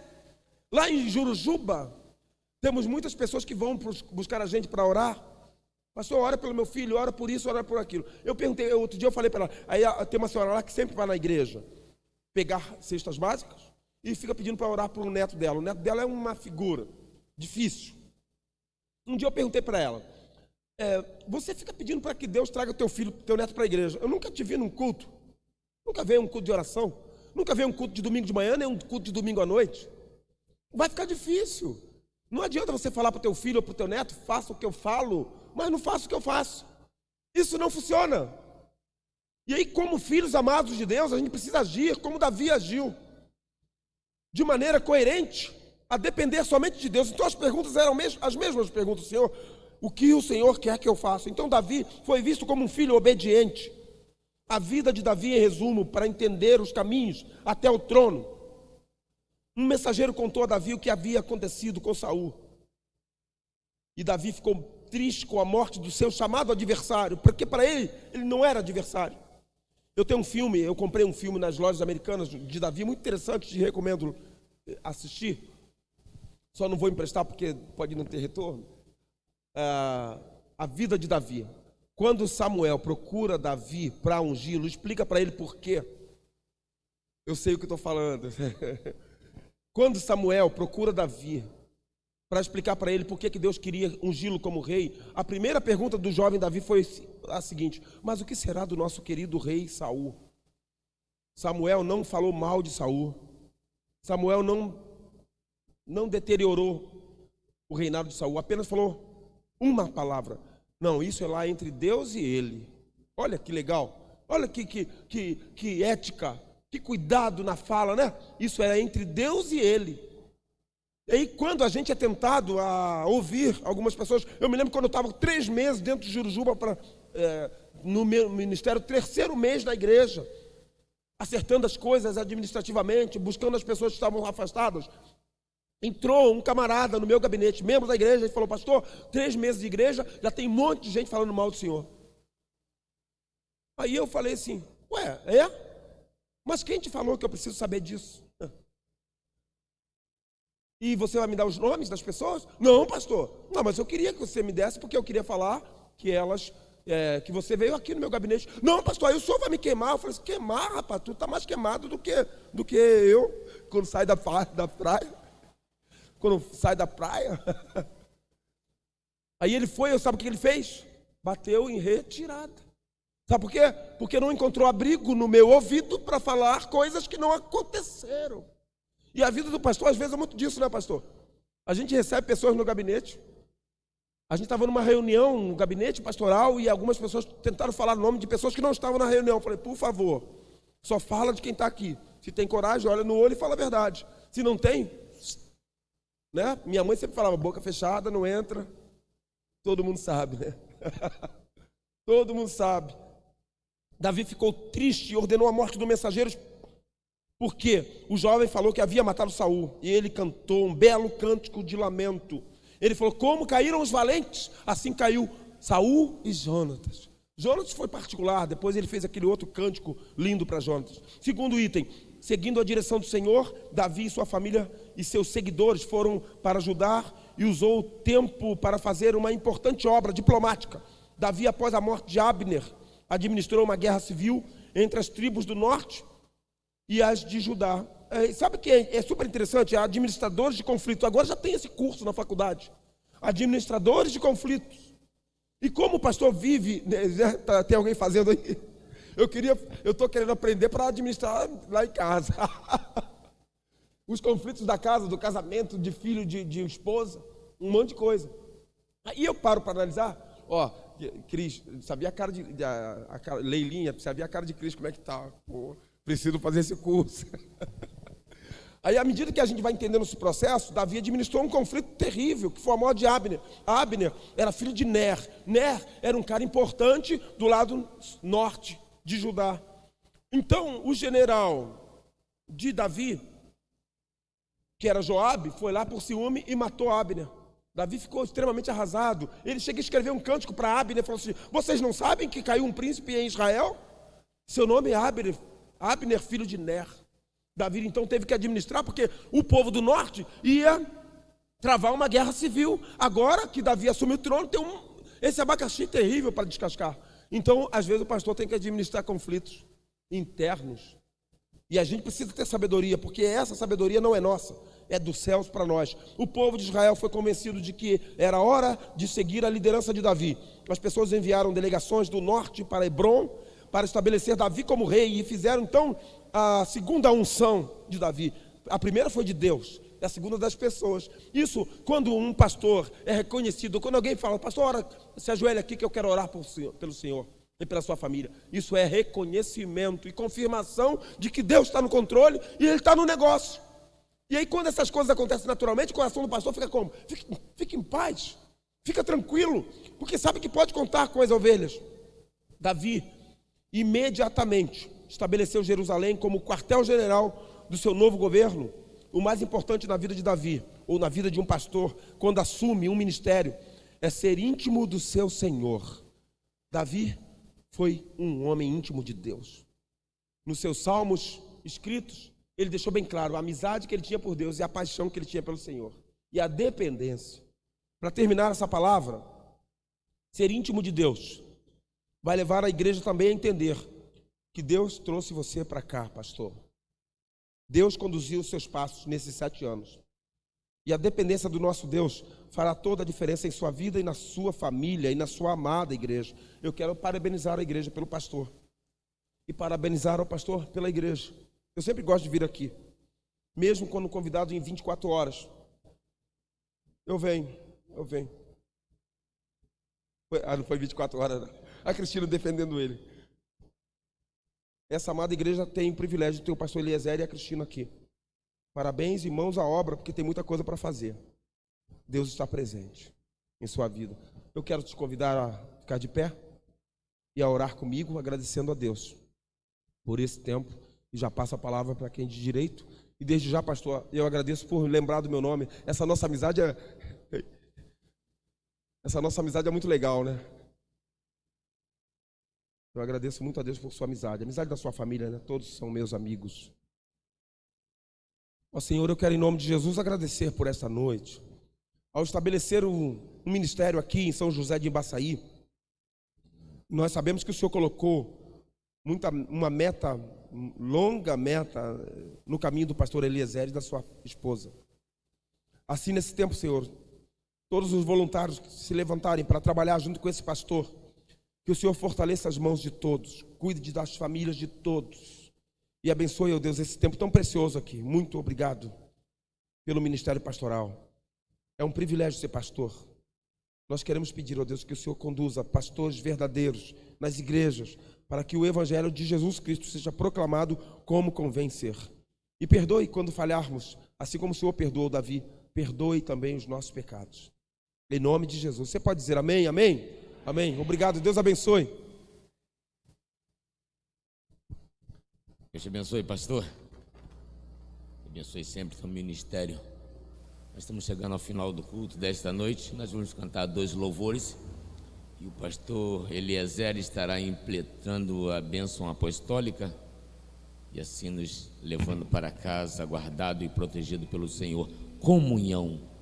Lá em Jurujuba, temos muitas pessoas que vão buscar a gente para orar. Pastor, ora pelo meu filho, ora por isso, ora por aquilo. Eu perguntei, outro dia eu falei para ela, aí tem uma senhora lá que sempre vai na igreja pegar cestas básicas e fica pedindo para orar por um neto dela. O neto dela é uma figura difícil. Um dia eu perguntei para ela, você fica pedindo para que Deus traga teu neto para a igreja. Eu nunca te vi num culto. Nunca veio um culto de oração. Nunca veio um culto de domingo de manhã, nem um culto de domingo à noite. Vai ficar difícil. Não adianta você falar para o teu filho ou para o teu neto, faça o que eu falo, mas não faça o que eu faço. Isso não funciona. E aí, como filhos amados de Deus, a gente precisa agir como Davi agiu, de maneira coerente, a depender somente de Deus. Então as perguntas eram as mesmas perguntas: Senhor, o que o Senhor quer que eu faça? Então Davi foi visto como um filho obediente. A vida de Davi, em resumo, para entender os caminhos até o trono. Um mensageiro contou a Davi o que havia acontecido com Saul. E Davi ficou triste com a morte do seu chamado adversário, porque para ele não era adversário. Eu comprei um filme nas lojas americanas de Davi, muito interessante, te recomendo assistir. Só não vou emprestar porque pode não ter retorno. A vida de Davi. Quando Samuel procura Davi para ungí-lo, explica para ele por quê. Eu sei o que estou falando. Quando Samuel procura Davi para explicar para ele por que Deus queria ungí-lo como rei, a primeira pergunta do jovem Davi foi a seguinte: mas o que será do nosso querido rei Saul? Samuel não falou mal de Saul. Samuel não deteriorou o reinado de Saul, apenas falou uma palavra: não, isso é lá entre Deus e ele. Olha que legal, olha que ética, que cuidado na fala, né? Isso é entre Deus e ele. E aí, quando a gente é tentado a ouvir algumas pessoas, eu me lembro quando eu estava 3 meses dentro de Jurujuba, no meu ministério, 3º mês na igreja, acertando as coisas administrativamente, buscando as pessoas que estavam afastadas. Entrou um camarada no meu gabinete, membro da igreja, e falou: pastor, 3 meses de igreja, já tem um monte de gente falando mal do senhor. Aí eu falei assim: ué, mas quem te falou que eu preciso saber disso? E você vai me dar os nomes das pessoas? Não, pastor. Não, mas eu queria que você me desse, porque eu queria falar que você veio aqui no meu gabinete. Não, pastor, aí o senhor vai me queimar. Eu falei assim: queimar, rapaz, tu tá mais queimado do que eu, quando sai da praia. Quando sai da praia. Aí ele foi, sabe o que ele fez? Bateu em retirada. Sabe por quê? Porque não encontrou abrigo no meu ouvido para falar coisas que não aconteceram. E a vida do pastor, às vezes, é muito disso, né, pastor? A gente recebe pessoas no gabinete. A gente estava numa reunião no gabinete pastoral e algumas pessoas tentaram falar o nome de pessoas que não estavam na reunião. Eu falei: por favor, só fala de quem está aqui. Se tem coragem, olha no olho e fala a verdade. Se não tem, né? Minha mãe sempre falava: boca fechada, não entra. Todo mundo sabe, né? Todo mundo sabe. Davi ficou triste e ordenou a morte do mensageiro, porque o jovem falou que havia matado Saul, e ele cantou um belo cântico de lamento. Ele falou: como caíram os valentes, assim caiu Saul e Jonatas. Jonatas foi particular, depois ele fez aquele outro cântico lindo para Jonatas. Segundo item, seguindo a direção do Senhor, Davi e sua família e seus seguidores foram para Judá e usou o tempo para fazer uma importante obra diplomática. Davi, após a morte de Abner, administrou uma guerra civil entre as tribos do norte e as de Judá. Sabe o que é super interessante? Administradores de conflito. Agora já tem esse curso na faculdade. Administradores de conflitos. E como o pastor vive, tem alguém fazendo aí? Eu estou querendo aprender para administrar lá em casa. Os conflitos da casa, do casamento, de filho, de esposa, um monte de coisa. Aí eu paro para analisar. Ó, Cris, sabia a cara Leilinha, sabia a cara de Cris, como é que tá? Pô, preciso fazer esse curso. Aí, à medida que a gente vai entendendo esse processo, Davi administrou um conflito terrível, que foi a morte de Abner. Abner era filho de Ner. Ner era um cara importante do lado norte de Judá. Então, o general de Davi, que era Joabe, foi lá por ciúme e matou Abner. Davi ficou extremamente arrasado. Ele chega a escrever um cântico para Abner e falou assim: vocês não sabem que caiu um príncipe em Israel? Seu nome é Abner, filho de Ner. Davi então teve que administrar, porque o povo do norte ia travar uma guerra civil. Agora que Davi assumiu o trono, tem esse abacaxi terrível para descascar. Então, às vezes o pastor tem que administrar conflitos internos. E a gente precisa ter sabedoria, porque essa sabedoria não é nossa, é dos céus para nós. O povo de Israel foi convencido de que era hora de seguir a liderança de Davi. As pessoas enviaram delegações do norte para Hebrom para estabelecer Davi como rei, e fizeram então a segunda unção de Davi. A primeira foi de Deus, a segunda das pessoas. Isso, quando um pastor é reconhecido, quando alguém fala: pastor, ora, se ajoelha aqui que eu quero orar pelo Senhor e pela sua família. Isso é reconhecimento e confirmação de que Deus está no controle e Ele está no negócio. E aí, quando essas coisas acontecem naturalmente, o coração do pastor fica como? Fica em paz, fica tranquilo, porque sabe que pode contar com as ovelhas. Davi imediatamente estabeleceu Jerusalém como quartel-general do seu novo governo. O mais importante na vida de Davi, ou na vida de um pastor, quando assume um ministério, é ser íntimo do seu Senhor. Davi foi um homem íntimo de Deus. Nos seus salmos escritos, ele deixou bem claro a amizade que ele tinha por Deus e a paixão que ele tinha pelo Senhor. E a dependência. Para terminar essa palavra, ser íntimo de Deus vai levar a igreja também a entender que Deus trouxe você para cá, pastor. Deus conduziu os seus passos nesses 7 anos. E a dependência do nosso Deus fará toda a diferença em sua vida e na sua família e na sua amada igreja. Eu quero parabenizar a igreja pelo pastor. E parabenizar o pastor pela igreja. Eu sempre gosto de vir aqui. Mesmo quando convidado em 24 horas. Eu venho. Não foi 24 horas, não. A Cristina defendendo ele. Essa amada igreja tem o privilégio de ter o pastor Eliezer e a Cristina aqui. Parabéns e mãos à obra, porque tem muita coisa para fazer. Deus está presente em sua vida. Eu quero te convidar a ficar de pé e a orar comigo, agradecendo a Deus por esse tempo. E já passo a palavra para quem de direito. E desde já, pastor, eu agradeço por lembrar do meu nome. Essa nossa amizade é muito legal, né? Eu agradeço muito a Deus por sua amizade. A amizade da sua família, né? Todos são meus amigos. Ó Senhor, eu quero em nome de Jesus agradecer por esta noite. Ao estabelecer um ministério aqui em São José de Embaçaí, nós sabemos que o Senhor colocou uma longa meta no caminho do pastor Eliezer e da sua esposa. Assim, nesse tempo, Senhor, todos os voluntários que se levantarem para trabalhar junto com esse pastor, que o Senhor fortaleça as mãos de todos, cuide das famílias de todos e abençoe, ó Deus, esse tempo tão precioso aqui. Muito obrigado pelo ministério pastoral. É um privilégio ser pastor. Nós queremos pedir, ó Deus, que o Senhor conduza pastores verdadeiros nas igrejas, para que o evangelho de Jesus Cristo seja proclamado como convém ser. E perdoe quando falharmos, assim como o Senhor perdoou Davi, perdoe também os nossos pecados. Em nome de Jesus. Você pode dizer amém, amém? Amém. Obrigado, Deus abençoe. Deus te abençoe, pastor. Abençoe sempre o ministério. Nós estamos chegando ao final do culto desta noite. Nós vamos cantar 2 louvores e o pastor Eliezer estará impletrando a bênção apostólica e assim nos levando para casa, guardado e protegido pelo Senhor. Comunhão.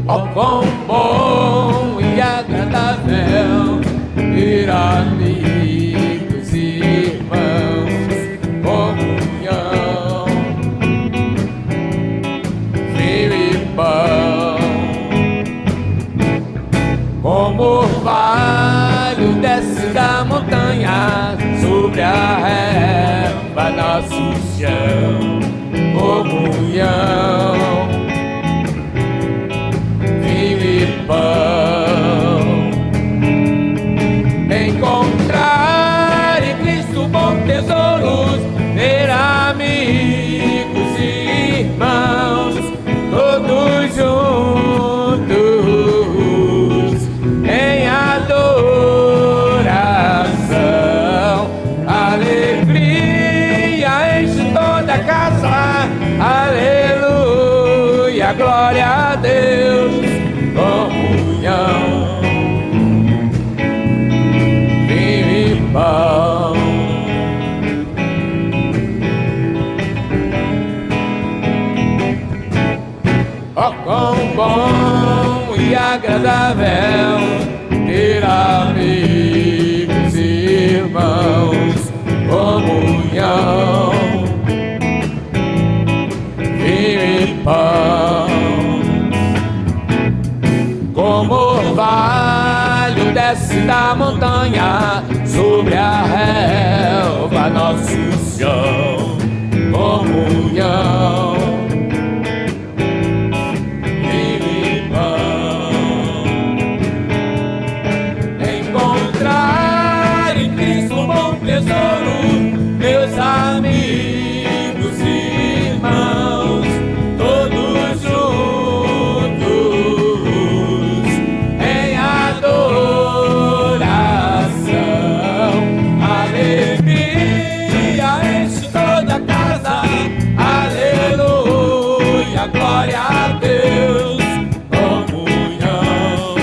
Ó, quão bom e agradável ter amigos e irmãos, comunhão, vinho e pão, como orvalho desce da montanha sobre a relva nosso chão, comunhão, encontrar em Cristo bons tesouros, ter amigos e irmãos, todos juntos em adoração, alegria enche toda a casa, aleluia, glória a Deus, comunhão, vinho e pão. Ó, quão bom e agradável ter amigos e irmãos, comunhão, vinho e pão, como orvalho desce da montanha sobre a relva nosso chão, comunhão, vinho e pão, encontrar em Cristo um bom tesouro, meus amigos e irmãos, todos juntos em adoração, alegria enche toda a casa, aleluia, glória a Deus, comunhão,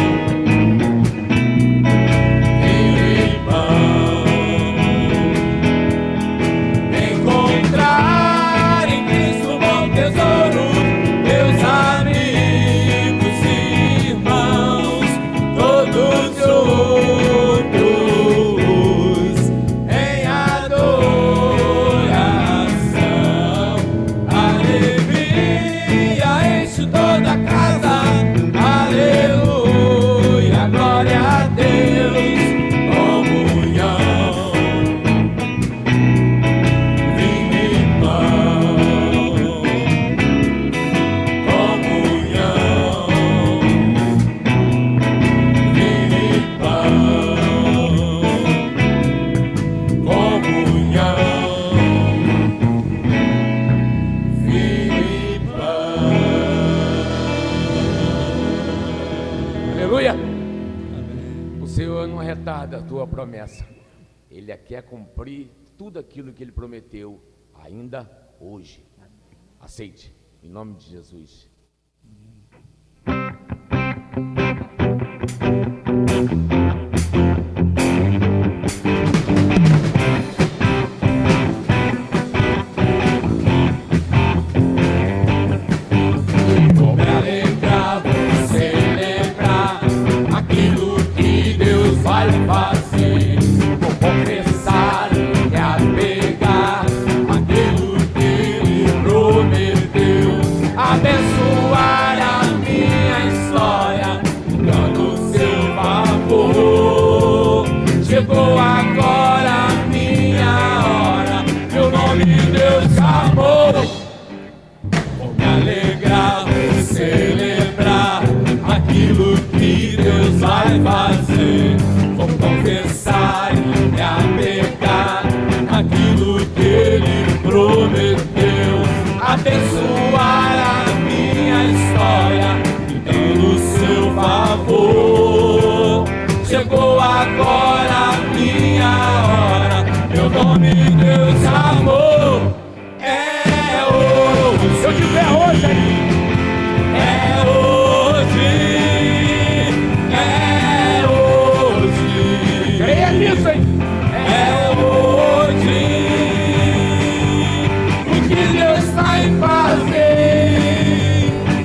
vinho e pão, encontrar em Cristo um bom tesouro, meus amigos e irmãos, todos juntos em adoração, alegria enche toda a casa, aleluia, glória a Deus, comunhão, vinho e pão, comunhão, vinho e pão, comunhão, vinho e pão. Aleluia. O Senhor não retarda a tua promessa. Ele quer cumprir tudo aquilo que Ele prometeu ainda hoje. Aceite, em nome de Jesus. Vou me alegrar, vou celebrar aquilo que Deus vai fazer. Vou confessar e apegar aquilo que Ele prometeu. Abençoar abençoar a minha história, dando o seu favor. Chegou agora a minha hora, meu nome Deus amor. É hoje, se eu tiver hoje aí, é hoje, é hoje. Creia nisso, hein? É hoje. O que Deus vai fazer?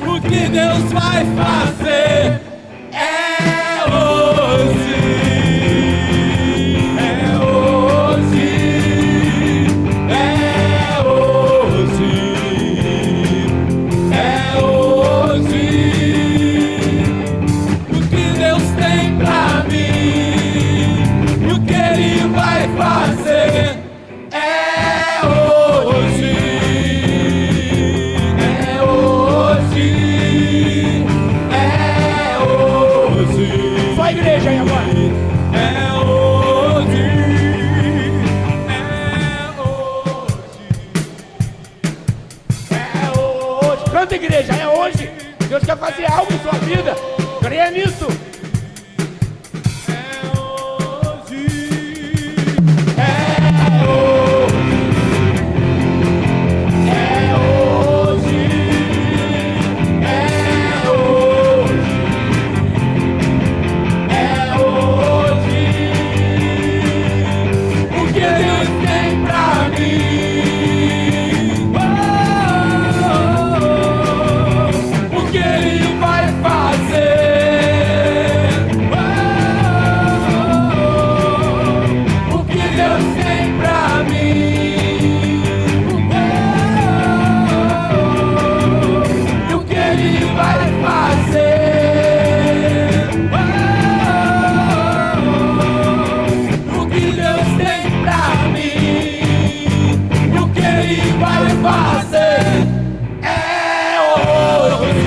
O que Deus vai fazer? É hoje. É hoje. É hoje. É hoje. O que Deus tem pra mim? O que Ele vai fazer? É hoje. É hoje. É hoje. Só a igreja aí agora. É hoje. É hoje. É hoje. Canta, igreja, é hoje. Deus quer fazer algo em sua vida. Creia nisso. É hoje. É hoje. É hoje. É hoje. É hoje. O que Deus tem pra mim? O que Ele vai fazer? O que Deus tem pra mim? E o que Ele vai fazer? O que Deus tem pra mim? E o que Ele vai fazer? É hoje.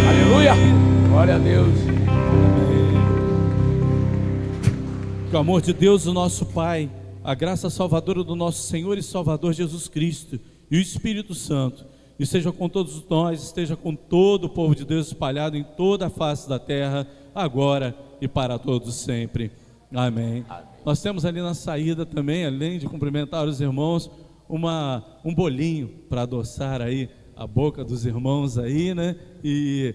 Aleluia! Glória a Deus. Que o amor de Deus, o nosso Pai, a graça salvadora do nosso Senhor e Salvador Jesus Cristo e o Espírito Santo esteja com todos nós, esteja com todo o povo de Deus espalhado em toda a face da terra, agora e para todos sempre. Amém. Nós temos ali na saída também, além de cumprimentar os irmãos, um bolinho para adoçar aí a boca dos irmãos aí, né? E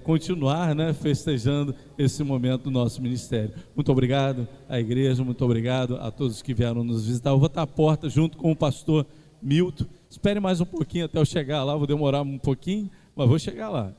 continuar, né, festejando esse momento do nosso ministério. Muito obrigado à igreja, muito obrigado a todos que vieram nos visitar. Eu vou estar à porta junto com o pastor Milton. Espere mais um pouquinho até eu chegar lá, vou demorar um pouquinho, mas vou chegar lá.